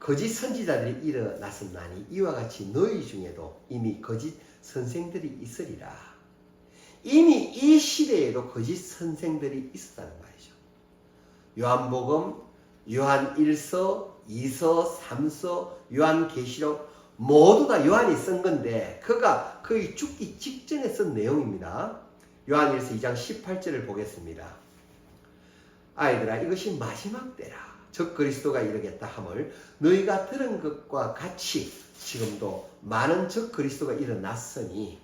거짓 선지자들이 일어났었나니 이와 같이 너희 중에도 이미 거짓 선생들이 있으리라. 이미 이 시대에도 거짓 선생들이 있었다는 말이죠. 요한복음, 요한 1서, 2서, 3서, 요한계시록 모두 다 요한이 쓴 건데 그가 거의 죽기 직전에 쓴 내용입니다. 요한 1서 2장 18절을 보겠습니다. 아이들아 이것이 마지막 때라. 즉 그리스도가 이르겠다 함을 너희가 들은 것과 같이 지금도 많은 즉 그리스도가 일어났으니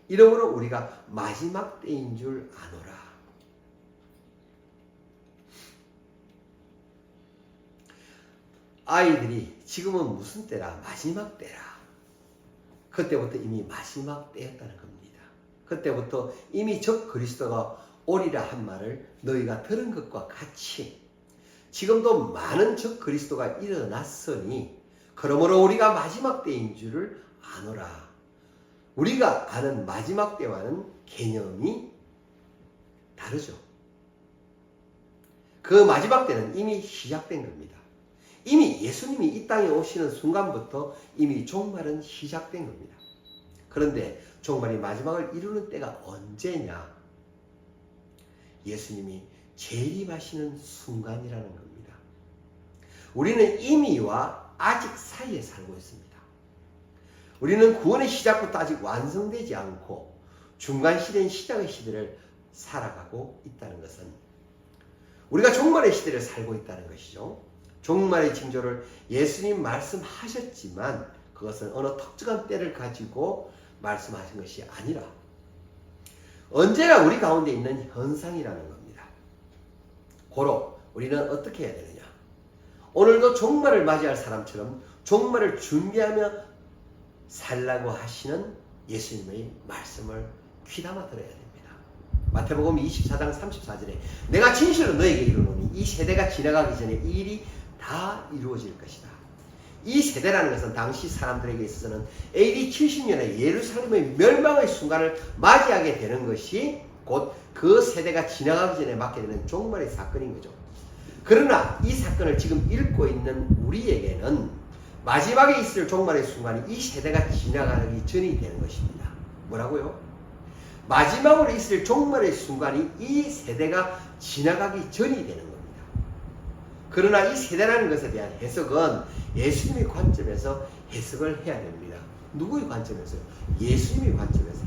이러므로 우리가 마지막 때인 줄 아노라. 아이들이 지금은 무슨 때라? 마지막 때라. 그때부터 이미 마지막 때였다는 겁니다. 그때부터 이미 적 그리스도가 오리라 한 말을 너희가 들은 것과 같이 지금도 많은 적 그리스도가 일어났으니 그러므로 우리가 마지막 때인 줄을 아노라. 우리가 아는 마지막 때와는 개념이 다르죠. 그 마지막 때는 이미 시작된 겁니다. 이미 예수님이 이 땅에 오시는 순간부터 이미 종말은 시작된 겁니다. 그런데 종말이 마지막을 이루는 때가 언제냐? 예수님이 재림하시는 순간이라는 겁니다. 우리는 이미와 아직 사이에 살고 있습니다. 우리는 구원의 시작부터 아직 완성되지 않고 중간 시대인 시작의 시대를 살아가고 있다는 것은 우리가 종말의 시대를 살고 있다는 것이죠. 종말의 징조를 예수님 말씀하셨지만 그것은 어느 특정한 때를 가지고 말씀하신 것이 아니라 언제나 우리 가운데 있는 현상이라는 겁니다. 고로 우리는 어떻게 해야 되느냐? 오늘도 종말을 맞이할 사람처럼 종말을 준비하며 살라고 하시는 예수님의 말씀을 귀담아 들어야 됩니다. 마태복음 24장 34절에 내가 진실로 너에게 이르노니 이 세대가 지나가기 전에 이 일이 다 이루어질 것이다. 이 세대라는 것은 당시 사람들에게 있어서는 AD 70년에 예루살렘의 멸망의 순간을 맞이하게 되는 것이 곧 그 세대가 지나가기 전에 맞게 되는 종말의 사건인 거죠. 그러나 이 사건을 지금 읽고 있는 우리에게는 마지막에 있을 종말의 순간이 이 세대가 지나가기 전이 되는 것입니다. 뭐라고요? 마지막으로 있을 종말의 순간이 이 세대가 지나가기 전이 되는 겁니다. 그러나 이 세대라는 것에 대한 해석은 예수님의 관점에서 해석을 해야 됩니다. 누구의 관점에서요? 예수님의 관점에서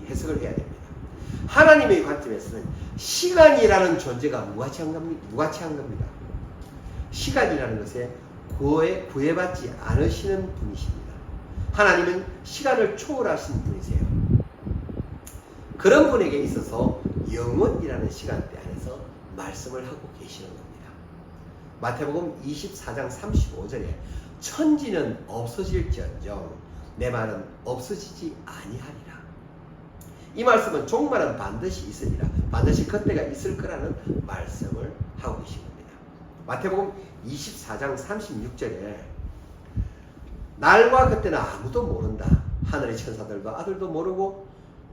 해석을 해야 됩니다. 하나님의 관점에서는 시간이라는 존재가 무가치한 겁니다. 시간이라는 것에 구애받지 않으시는 분이십니다. 하나님은 시간을 초월하신 분이세요. 그런 분에게 있어서 영원이라는 시간대 안에서 말씀을 하고 계시는 겁니다. 마태복음 24장 35절에 천지는 없어질지언정 내 말은 없어지지 아니하리라. 이 말씀은 종말은 반드시 있으리라. 반드시 그때가 있을 거라는 말씀을 하고 계신 겁니다. 마태복음 24장 36절에 날과 그때는 아무도 모른다. 하늘의 천사들도 아들도 모르고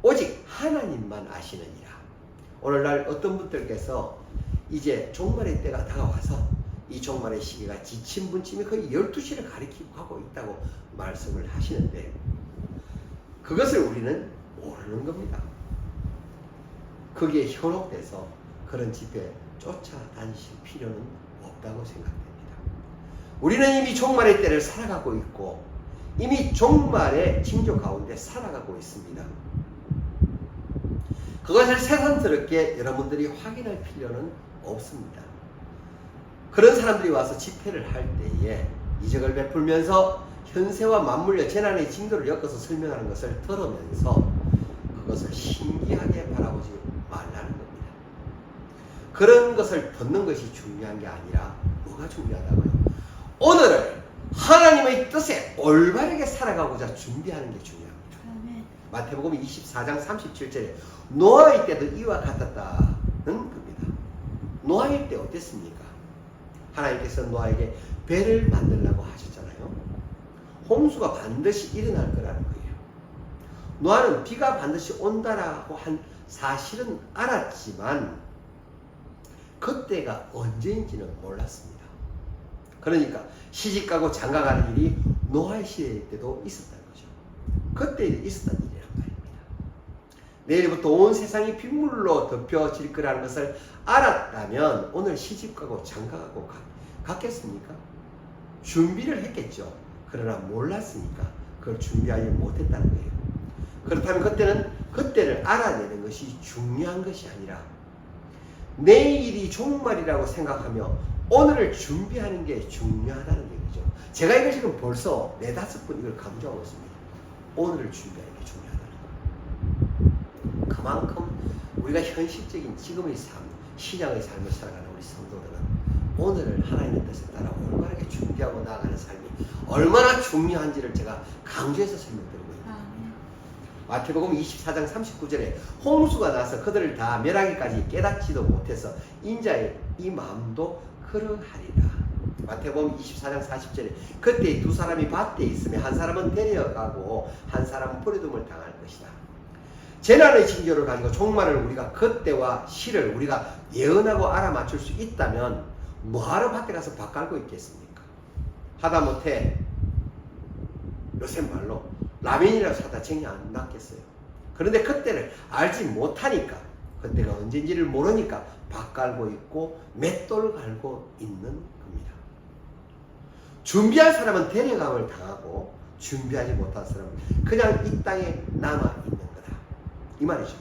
오직 하나님만 아시느니라. 오늘날 어떤 분들께서 이제 종말의 때가 다가와서 이 종말의 시기가 지침 분침이 거의 12시를 가리키고 가고 있다고 말씀을 하시는데 그것을 우리는 모르는 겁니다. 거기에 현혹돼서 그런 집에 쫓아다니실 필요는 없다고 생각됩니다. 우리는 이미 종말의 때를 살아가고 있고 이미 종말의 징조 가운데 살아가고 있습니다. 그것을 새삼스럽게 여러분들이 확인할 필요는 없습니다. 그런 사람들이 와서 집회를 할 때에 이적을 베풀면서 현세와 맞물려 재난의 징조를 엮어서 설명하는 것을 들으면서 그것을 신기하게 바라보지 말라는 겁니다. 그런 것을 듣는 것이 중요한 게 아니라 뭐가 중요하다고요? 오늘을 하나님의 뜻에 올바르게 살아가고자 준비하는 게 중요합니다. 마태복음 24장 37절에 노아의 때도 이와 같았다는 겁니다. 노아의 때 어땠습니까? 하나님께서 노아에게 배를 만들라고 하셨잖아요. 홍수가 반드시 일어날 거라는 거예요. 노아는 비가 반드시 온다라고 한 사실은 알았지만 그때가 언제인지는 몰랐습니다. 그러니까 시집가고 장가가는 일이 노아의 시대 때도 있었다는 거죠. 그때 있었던 일이란 말입니다. 내일부터 온 세상이 빗물로 덮여질 거라는 것을 알았다면 오늘 시집가고 장가가고 갔겠습니까? 준비를 했겠죠. 그러나 몰랐으니까 그걸 준비하지 못했다는 거예요. 그렇다면 그때를 알아내는 것이 중요한 것이 아니라 내일이 종말이라고 생각하며 오늘을 준비하는 게 중요하다는 얘기죠. 제가 이걸 지금 벌써 4-5번 이걸 강조하고 있습니다. 오늘을 준비하는 게 중요하다는 거. 그만큼 우리가 현실적인 지금의 삶, 신앙의 삶을 살아가는 우리 성도들은 오늘을 하나님의 뜻에 따라 올바르게 준비하고 나아가는 삶이 얼마나 중요한지를 제가 강조해서 설명드리고 있습니다. 마태복음 24장 39절에 홍수가 나서 그들을 다 멸하기까지 깨닫지도 못해서 인자의 이 마음도 그러하리라. 마태복음 24장 40절에 그때 두 사람이 밭에 있으며 한 사람은 데려가고 한 사람은 버려둠을 당할 것이다. 재난의 징조를 가지고 종말을 우리가 그때와 시를 우리가 예언하고 알아맞출 수 있다면 뭐하러 밭에 가서 밭 갈고 있겠습니까? 하다못해 요새 말로 라면이라도 사다 정이 안 났겠어요. 그런데 그때를 알지 못하니까 그때가 언제인지를 모르니까 밭 갈고 있고 맷돌 갈고 있는 겁니다. 준비한 사람은 데려감을 당하고 준비하지 못한 사람은 그냥 이 땅에 남아있는 거다. 이 말이죠.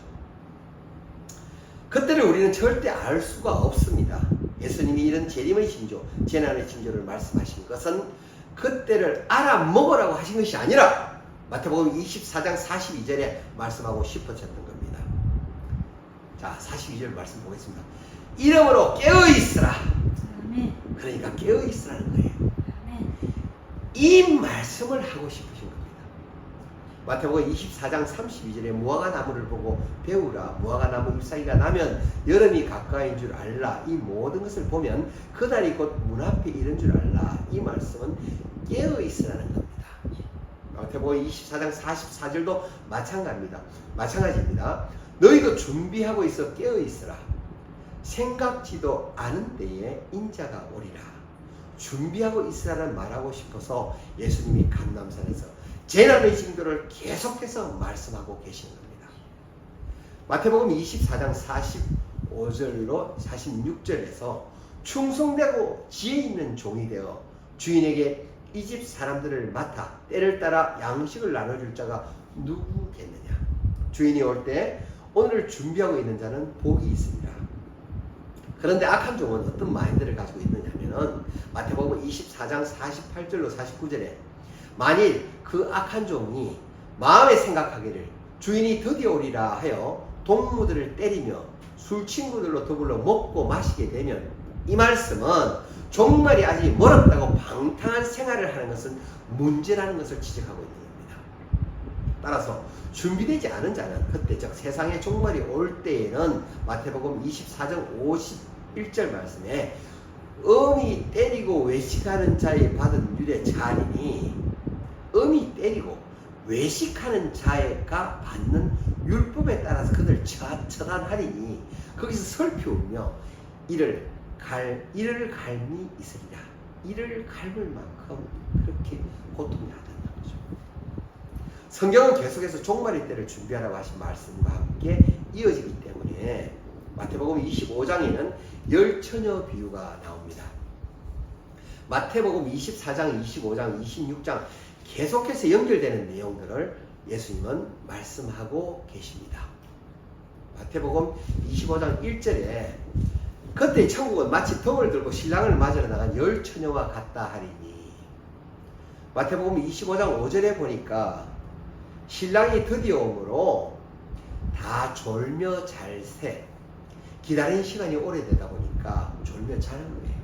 그때를 우리는 절대 알 수가 없습니다. 예수님이 이런 재림의 징조, 재난의 징조를 말씀하신 것은 그때를 알아먹으라고 하신 것이 아니라 마태복음 24장 42절에 말씀하고 싶어졌던 겁니다. 자, 42절 말씀 보겠습니다. 이름으로 깨어있으라. 그러니까 깨어있으라는 거예요. 이 말씀을 하고 싶으신 겁니다. 마태복음 24장 32절에 무화과 나무를 보고 배우라. 무화과 나무 잎사귀가 나면 여름이 가까이인 줄 알라. 이 모든 것을 보면 그날이 곧 문 앞에 이른 줄 알라. 이 말씀은 깨어있으라는 겁니다. 마태복음 24장 44절도 마찬가지입니다. 너희도 준비하고 있어 깨어있으라. 생각지도 않은 때에 인자가 오리라. 준비하고 있으라는 말하고 싶어서 예수님이 감람산에서 재난의 징조를 계속해서 말씀하고 계시는 겁니다. 마태복음 24장 45절로 46절에서 충성되고 지혜 있는 종이 되어 주인에게 이 집 사람들을 맡아 때를 따라 양식을 나눠줄 자가 누구겠느냐. 주인이 올 때 오늘을 준비하고 있는 자는 복이 있습니다. 그런데 악한 종은 어떤 마인드를 가지고 있느냐면은 마태복음 24장 48절로 49절에 만일 그 악한 종이 마음에 생각하기를 주인이 드디어 오리라 하여 동무들을 때리며 술 친구들로 더불어 먹고 마시게 되면 이 말씀은 종말이 아직 멀었다고 방탕한 생활을 하는 것은 문제라는 것을 지적하고 있는 겁니다. 따라서 준비되지 않은 자는 그때 즉 세상의 종말이 올 때에는 마태복음 24장 51절 말씀에 엄히 때리고 외식하는 자에 받은 율의 자리니 엄히 때리고 외식하는 자가 받는 율법에 따라서 그들 처단하리니 거기서 살펴보며 이를 갈미 있으리라. 이를 갈물 만큼 그렇게 고통이 하다는 거죠. 성경은 계속해서 종말의 때를 준비하라고 하신 말씀과 함께 이어지기 때문에 마태복음 25장에는 열처녀 비유가 나옵니다. 마태복음 24장, 25장, 26장 계속해서 연결되는 내용들을 예수님은 말씀하고 계십니다. 마태복음 25장 1절에 그때 천국은 마치 덩을 들고 신랑을 맞으러 나간 열 처녀와 같다 하리니, 마태복음 25장 5절에 보니까 신랑이 드디어 오므로 다 졸며 잘 새, 기다린 시간이 오래되다 보니까 졸며 자는 거예요.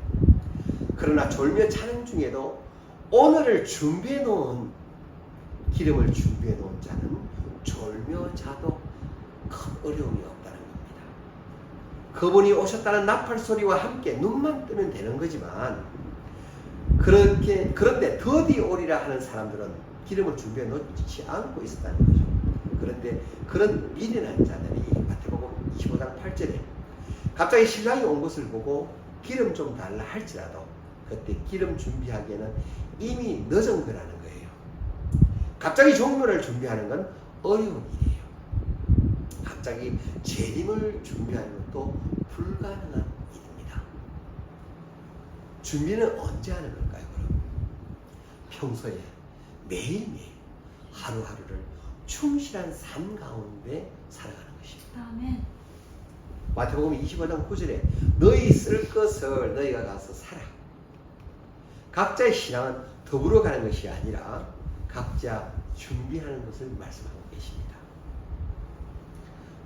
그러나 졸며 자는 중에도 오늘을 준비해 놓은, 기름을 준비해 놓은 자는 졸며 자도 큰 어려움이 없다는 겁니다. 그분이 오셨다는 나팔 소리와 함께 눈만 뜨면 되는 거지만, 그런데 더디 오리라 하는 사람들은 기름을 준비해 놓지 않고 있었다는 거죠. 그런데 그런 미련한 자들이 마태복음 25장 8절에 갑자기 신랑이 온 것을 보고 기름 좀 달라 할지라도 그때 기름 준비하기에는 이미 늦은 거라는 거예요. 갑자기 종료를 준비하는 건 어려운 일이에요. 갑자기 재림을 준비하는 것도 불가능한 일입니다. 준비는 언제 하는 걸까요, 그럼? 평소에 매일매일 하루하루를 충실한 삶 가운데 살아가는 것입니다. 아멘. 마태복음 25장 9절에 너희 쓸 것을 너희가 가서 사라. 각자의 신앙은 더불어 가는 것이 아니라 각자 준비하는 것을 말씀하고 계십니다.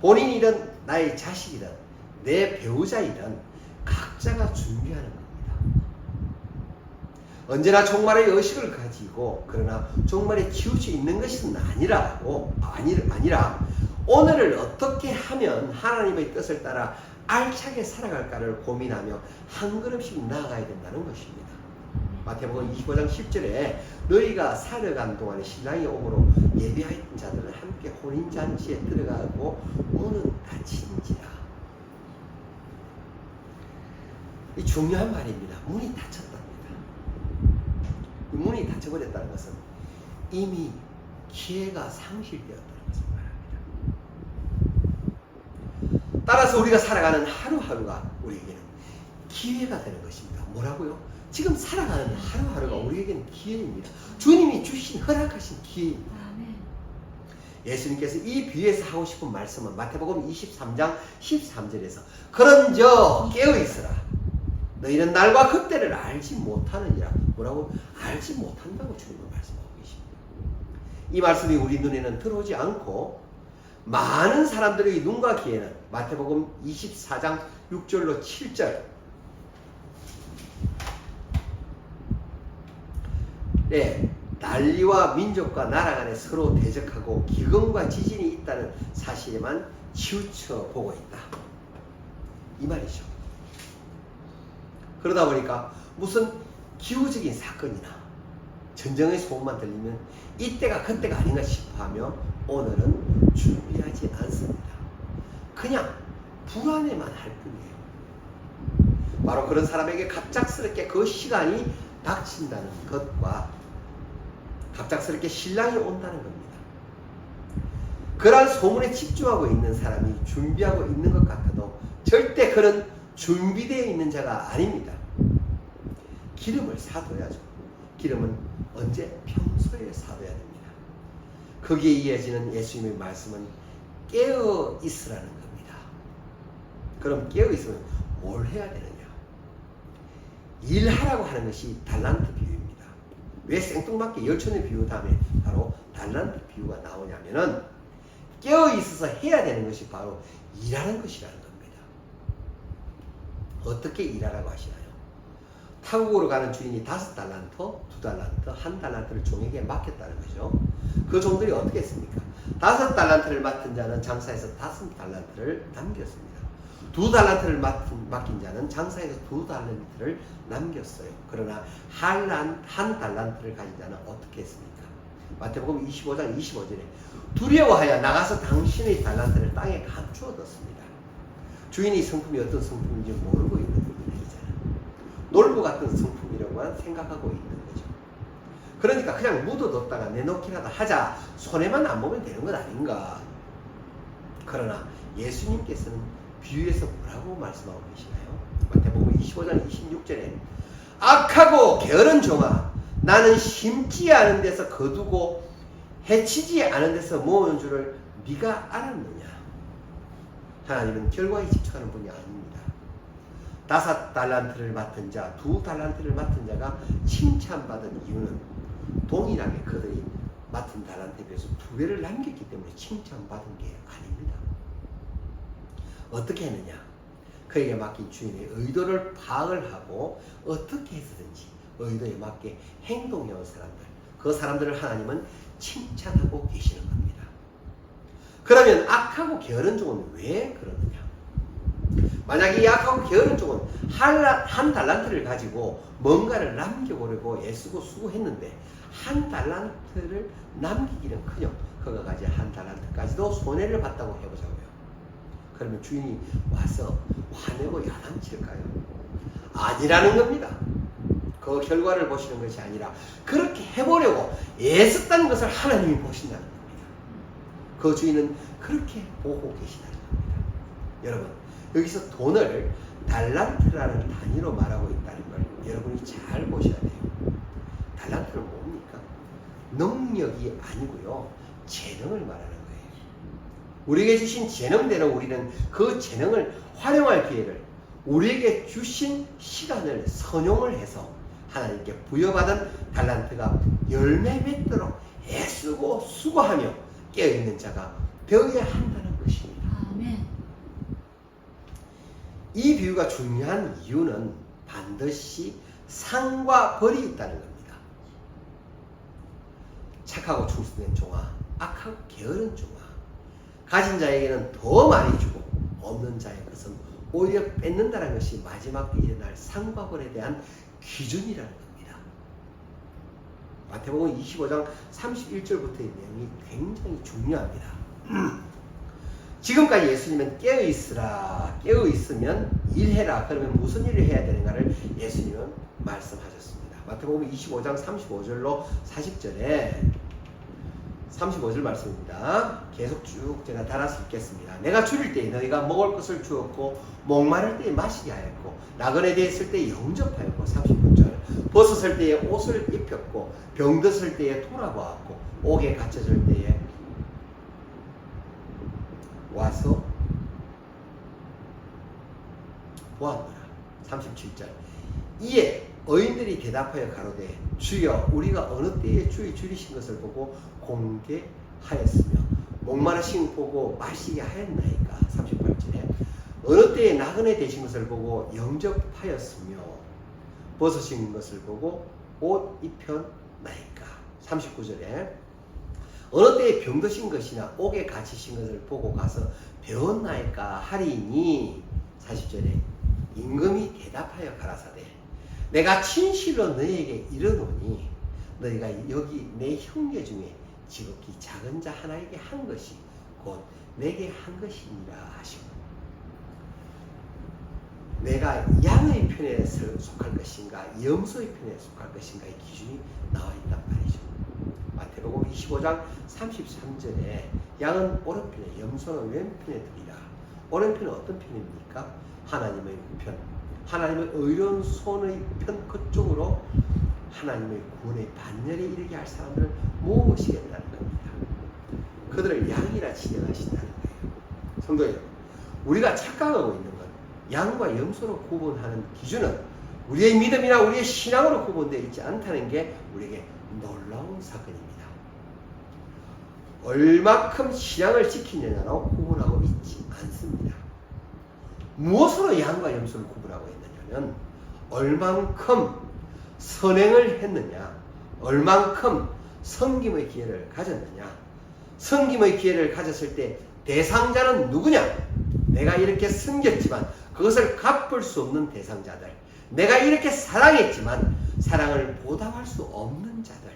본인이든 나의 자식이든 내 배우자이든 각자가 준비하는 겁니다. 언제나 종말의 의식을 가지고 그러나 종말에 치울 수 있는 것은 아니라 오늘을 어떻게 하면 하나님의 뜻을 따라 알차게 살아갈까를 고민하며 한 걸음씩 나아가야 된다는 것입니다. 마태복음 25장 10절에 너희가 살아간 동안에 신랑이 오므로 예비하였던 자들은 함께 혼인잔치에 들어가고 문은 닫힌지라. 이 중요한 말입니다. 문이 닫혔답니다. 이 문이 닫혀버렸다는 것은 이미 기회가 상실되었다는 것을 말합니다. 따라서 우리가 살아가는 하루하루가 우리에게는 기회가 되는 것입니다. 뭐라고요? 지금 살아가는 하루하루가 우리에게는 기회입니다. 주님이 주신, 허락하신 기회입니다. 예수님께서 이 비유에서 하고 싶은 말씀은 마태복음 23장 13절에서 그런저 깨어있으라. 너희는 날과 그때를 알지 못하느니라. 뭐라고? 알지 못한다고 주님은 말씀하고 계십니다. 이 말씀이 우리 눈에는 들어오지 않고 많은 사람들의 눈과 귀에는 마태복음 24장 6절로 7절 난리와 민족과 나라 간에 서로 대적하고 기근과 지진이 있다는 사실에만 치우쳐 보고 있다. 이 말이죠. 그러다 보니까 무슨 기후적인 사건이나 전쟁의 소문만 들리면 이때가 그때가 아닌가 싶어 하며 오늘은 준비하지 않습니다. 그냥 불안해만 할 뿐이에요. 바로 그런 사람에게 갑작스럽게 그 시간이 닥친다는 것과 갑작스럽게 신랑이 온다는 겁니다. 그러한 소문에 집중하고 있는 사람이 준비하고 있는 것 같아도 절대 그런 준비되어 있는 자가 아닙니다. 기름을 사둬야죠. 기름은 언제? 평소에 사둬야 됩니다. 거기에 이어지는 예수님의 말씀은 깨어 있으라는 겁니다. 그럼 깨어 있으면 뭘 해야 되느냐? 일하라고 하는 것이 달란트 비유입니다. 왜 생뚱맞게 열천의 비유 다음에 바로 달란트 비유가 나오냐면은 깨어 있어서 해야 되는 것이 바로 일하는 것이라는 겁니다. 어떻게 일하라고 하시나요? 타국으로 가는 주인이 5달란트, 2달란트, 1달란트를 종에게 맡겼다는 거죠. 그 종들이 어떻게 했습니까? 5달란트를 맡은 자는 장사해서 5달란트를 남겼습니다. 2달란트를 맡긴 자는 장사해서 2달란트를 남겼어요. 그러나 한 달란트를 가진 자는 어떻게 했습니까? 마태복음 25장 25절에 두려워하여 나가서 당신의 달란트를 땅에 감추어 뒀습니다. 주인이 성품이 어떤 성품인지 모르고 있는 겁니다. 이제는 놀부 같은 성품이라고만 생각하고 있는 거죠. 그러니까 그냥 묻어뒀다가 내놓기라도 하자, 손해만 안 보면 되는 것 아닌가. 그러나 예수님께서는 비유에서 뭐라고 말씀하고 계시나요? 마태복음 25장 26절에 악하고 게으른 종아, 나는 심지 않은 데서 거두고 해치지 않은 데서 모은 줄을 네가 알았느냐. 하나님은 결과에 집착하는 분이 아닙니다. 5달란트를 맡은 자, 2달란트를 맡은 자가 칭찬받은 이유는 동일하게 그들이 맡은 달란트에 비해서 2배를 남겼기 때문에 칭찬받은 게 아닙니다. 어떻게 했느냐? 그에게 맡긴 주인의 의도를 파악을 하고 어떻게 해서든지 의도에 맞게 행동해온 사람들, 그 사람들을 하나님은 칭찬하고 계시는 겁니다. 그러면 악하고 게으른 종은 왜 그러느냐? 만약에 이 악하고 게으른 종은 한 달란트를 가지고 뭔가를 남겨보려고 애쓰고 수고했는데 한 달란트를 남기기는커녕 그가 가진 한 달란트까지도 손해를 봤다고 해보자고요. 그러면 주인이 와서 화내고 야단칠까요? 아니라는 겁니다. 그 결과를 보시는 것이 아니라 그렇게 해보려고 애썼다는 것을 하나님이 보신다는 겁니다. 그 주인은 그렇게 보고 계시다는 겁니다. 여러분, 여기서 돈을 달란트라는 단위로 말하고 있다는 걸 여러분이 잘 보셔야 돼요. 달란트는 뭡니까? 능력이 아니고요, 재능을 말하는 거예요. 우리에게 주신 재능대로 우리는 그 재능을 활용할 기회를, 우리에게 주신 시간을 선용을 해서 하나님께 부여받은 달란트가 열매 맺도록 애쓰고 수고하며 깨어있는 자가 되어야 한다는 것입니다. 아멘. 이 비유가 중요한 이유는 반드시 상과 벌이 있다는 겁니다. 착하고 충성된 종아, 악하고 게으른 종아, 가진 자에게는 더 많이 주고 없는 자의 것은 오히려 뺏는다는 것이 마지막 때 일어날 상과 벌에 대한 기준이라는 겁니다. 마태복음 25장 31절부터의 내용이 굉장히 중요합니다. 지금까지 예수님은 깨어있으라, 깨어있으면 일해라, 그러면 무슨 일을 해야 되는가를 예수님은 말씀하셨습니다. 마태복음 25장 35절로 40절에 35절 말씀입니다. 계속 쭉 제가 달아서 읽겠습니다. 내가 줄일 때에 너희가 먹을 것을 주었고 목마를 때에 마시게 하였고 나그네 되었을 때에 영접하였고 36절 벗었을 때에 옷을 입혔고 병들었을 때에 돌아보았고 옥에 갇혀질 때에 와서 보았노라. 37절 이에 의인들이 대답하여 가로되 주여 우리가 어느 때에 주의 줄이신 것을 보고 공개하였으며 목마르신 보고 마시게 하였나이까. 38절에 어느 때에 나그네 되신 것을 보고 영접하였으며 벗으신 것을 보고 옷 입혔나이까. 39절에 어느 때에 병드신 것이나 옥에 갇히신 것을 보고 가서 배웠나이까 하리니. 40절에 임금이 대답하여 가라사대 내가 진실로 너희에게 이르노니 너희가 여기 내 형제 중에 지극히 작은 자 하나에게 한 것이 곧 내게 한 것이니라 하시고, 내가 양의 편에 속할 것인가 염소의 편에 속할 것인가의 기준이 나와 있단 말이죠. 마태복음 25장 33절에 양은 오른편에 염소는 왼편에 두리라. 오른편은 어떤 편입니까? 하나님의 편, 하나님의 의로운 손의 편, 그쪽으로 하나님의 구원의 반열에 이르게 할 사람들을 모으시겠다는 겁니다. 그들을 양이라 지정하신다는 거예요. 성도 여러분, 우리가 착각하고 있는 건 양과 염소로 구분하는 기준은 우리의 믿음이나 우리의 신앙으로 구분되어 있지 않다는 게 우리에게 놀라운 사건입니다. 얼마큼 신앙을 지키느냐로 구분하고 있지 않습니다. 무엇으로 양과 염소를 구분하고 있느냐면 얼만큼 선행을 했느냐, 얼만큼 섬김의 기회를 가졌느냐, 섬김의 기회를 가졌을 때 대상자는 누구냐? 내가 이렇게 섬겼지만 그것을 갚을 수 없는 대상자들, 내가 이렇게 사랑했지만 사랑을 보답할 수 없는 자들,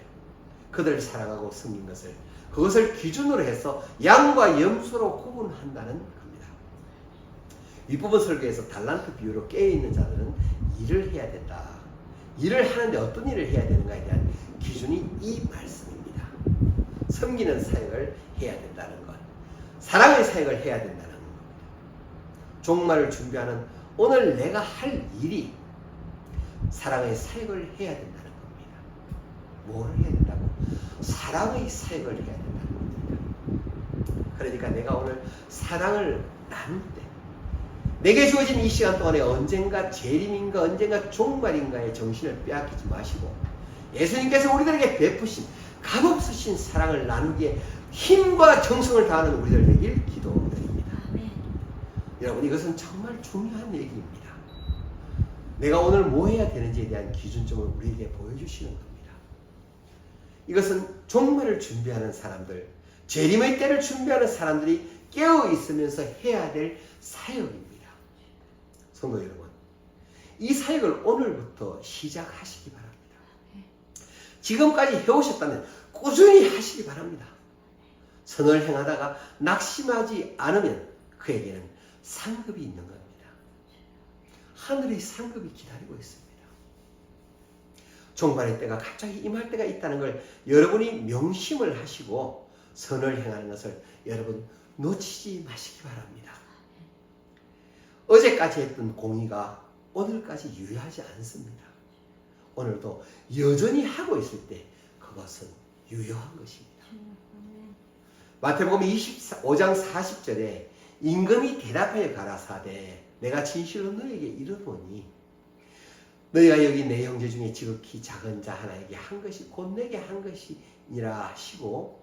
그들을 사랑하고 섬긴 것을, 그것을 기준으로 해서 양과 염소로 구분한다는 겁니다. 윗부분 설교에서 달란트 비유로 깨어있는 자들은 일을 해야 된다. 일을 하는데 어떤 일을 해야 되는가에 대한 기준이 이 말씀입니다. 섬기는 사역을 해야 된다는 것, 사랑의 사역을 해야 된다는 겁니다. 종말을 준비하는 오늘 내가 할 일이 사랑의 사역을 해야 된다는 겁니다. 뭐를 해야 된다고? 사랑의 사역을 해야 된다는 겁니다. 그러니까 내가 오늘 사랑을 나눌 때 내게 주어진 이 시간 동안에 언젠가 재림인가 언젠가 종말인가의 정신을 빼앗기지 마시고 예수님께서 우리들에게 베푸신 값없으신 사랑을 나누기에 힘과 정성을 다하는 우리들 되길 기도드립니다. 여러분, 이것은 정말 중요한 얘기입니다. 내가 오늘 뭐 해야 되는지에 대한 기준점을 우리에게 보여주시는 겁니다. 이것은 종말을 준비하는 사람들, 재림의 때를 준비하는 사람들이 깨어 있으면서 해야 될 사역입니다. 성도 여러분, 이 사역을 오늘부터 시작하시기 바랍니다. 지금까지 해오셨다면 꾸준히 하시기 바랍니다. 선을 행하다가 낙심하지 않으면 그에게는 상급이 있는 겁니다. 하늘의 상급이 기다리고 있습니다. 종말의 때가 갑자기 임할 때가 있다는 걸 여러분이 명심을 하시고 선을 행하는 것을 여러분 놓치지 마시기 바랍니다. 어제까지 했던 공의가 오늘까지 유효하지 않습니다. 오늘도 여전히 하고 있을 때 그것은 유효한 것입니다. 마태복음 25장 40절에 임금이 대답하여 가라사대 내가 진실로 너에게 이르노니 너희가 여기 내 형제 중에 지극히 작은 자 하나에게 한 것이 곧 내게 한 것이니라 하시고,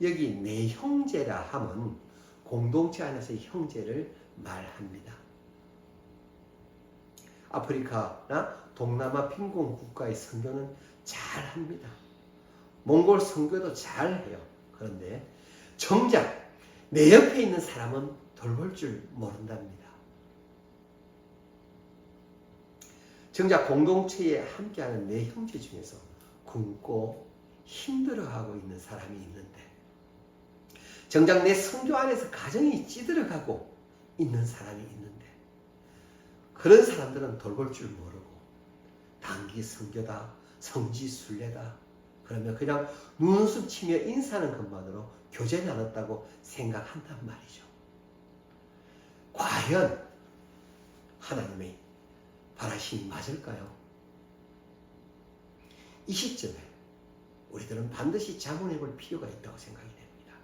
여기 내 형제라 함은 공동체 안에서의 형제를 말합니다. 아프리카나 동남아 빈곤 국가의 선교는 잘합니다. 몽골 선교도 잘해요. 그런데 정작 내 옆에 있는 사람은 돌볼 줄 모른답니다. 정작 공동체에 함께하는 내 형제 중에서 굶고 힘들어하고 있는 사람이 있는데, 정작 내 선교 안에서 가정이 찌들어가고 있는 사람이 있는데, 그런 사람들은 돌볼 줄 모르고 단기 선교다, 성지 순례다, 그러면 그냥 눈웃음 치며 인사하는 것만으로 교제 나눴다고 생각한단 말이죠. 과연 하나님의 바라심이 맞을까요? 이 시점에 우리들은 반드시 자문해 볼 필요가 있다고 생각이 됩니다.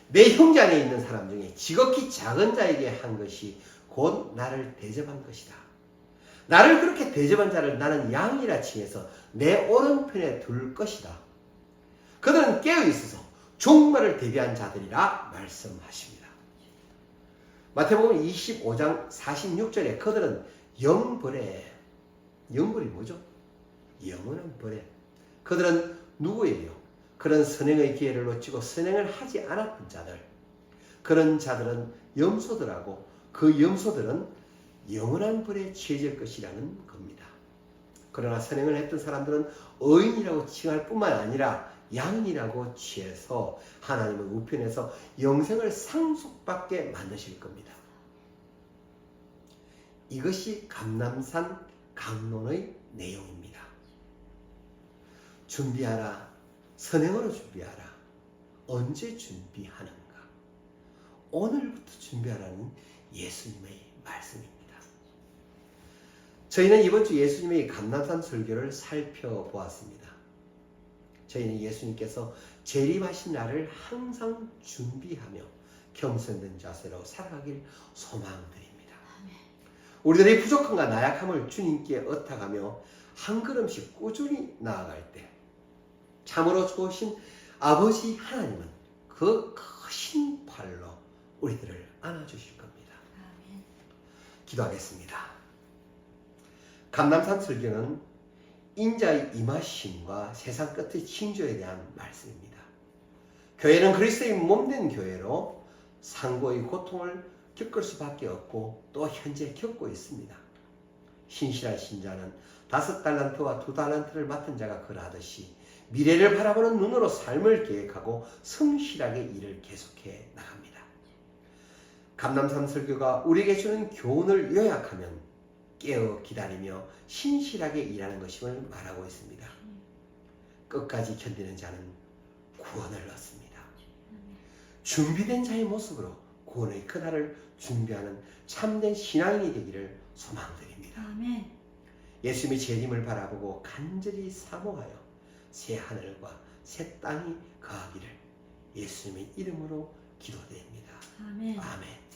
내 형제 안에 있는 사람 중에 지극히 작은 자에게 한 것이 곧 나를 대접한 것이다. 나를 그렇게 대접한 자를 나는 양이라 칭해서 내 오른편에 둘 것이다. 그들은 깨어있어서 종말을 대비한 자들이라 말씀하십니다. 마태복음 25장 46절에 그들은 영벌에, 영벌이 뭐죠? 영원한 벌에. 그들은 누구예요? 그런 선행의 기회를 놓치고 선행을 하지 않았던 자들, 그런 자들은 염소들하고 그 염소들은 영원한 벌에 취해질 것이라는 겁니다. 그러나 선행을 했던 사람들은 의인이라고 칭할 뿐만 아니라 양이라고 취해서 하나님의 우편에서 영생을 상속받게 만드실 겁니다. 이것이 감람산 강론의 내용입니다. 준비하라. 선행으로 준비하라. 언제 준비하는가? 오늘부터 준비하라는 예수님의 말씀입니다. 저희는 이번 주 예수님의 감람산 설교를 살펴보았습니다. 저희는 예수님께서 재림하신 날을 항상 준비하며 겸손된 자세로 살아가길 소망드립니다. 우리들의 부족함과 나약함을 주님께 의탁하며 한 걸음씩 꾸준히 나아갈 때 참으로 좋으신 아버지 하나님은 그 크신 팔로 우리들을 안아주실 겁니다. 기도하겠습니다. 감람산 설교는 인자의 임하심과 세상 끝의 징조에 대한 말씀입니다. 교회는 그리스도의 몸된 교회로 상고의 고통을 겪을 수밖에 없고 또 현재 겪고 있습니다. 신실한 신자는 5달란트와 2달란트를 맡은 자가 그러하듯이 미래를 바라보는 눈으로 삶을 계획하고 성실하게 일을 계속해 나갑니다. 감남산 설교가 우리에게 주는 교훈을 요약하면 깨어 기다리며 신실하게 일하는 것임을 말하고 있습니다. 끝까지 견디는 자는 구원을 얻습니다. 준비된 자의 모습으로 구원의 그날을 준비하는 참된 신앙인이 되기를 소망드립니다. 아멘. 예수님의 재림을 바라보고 간절히 사모하여 새 하늘과 새 땅이 거하기를 예수님의 이름으로 기도드립니다. 아멘. 아멘.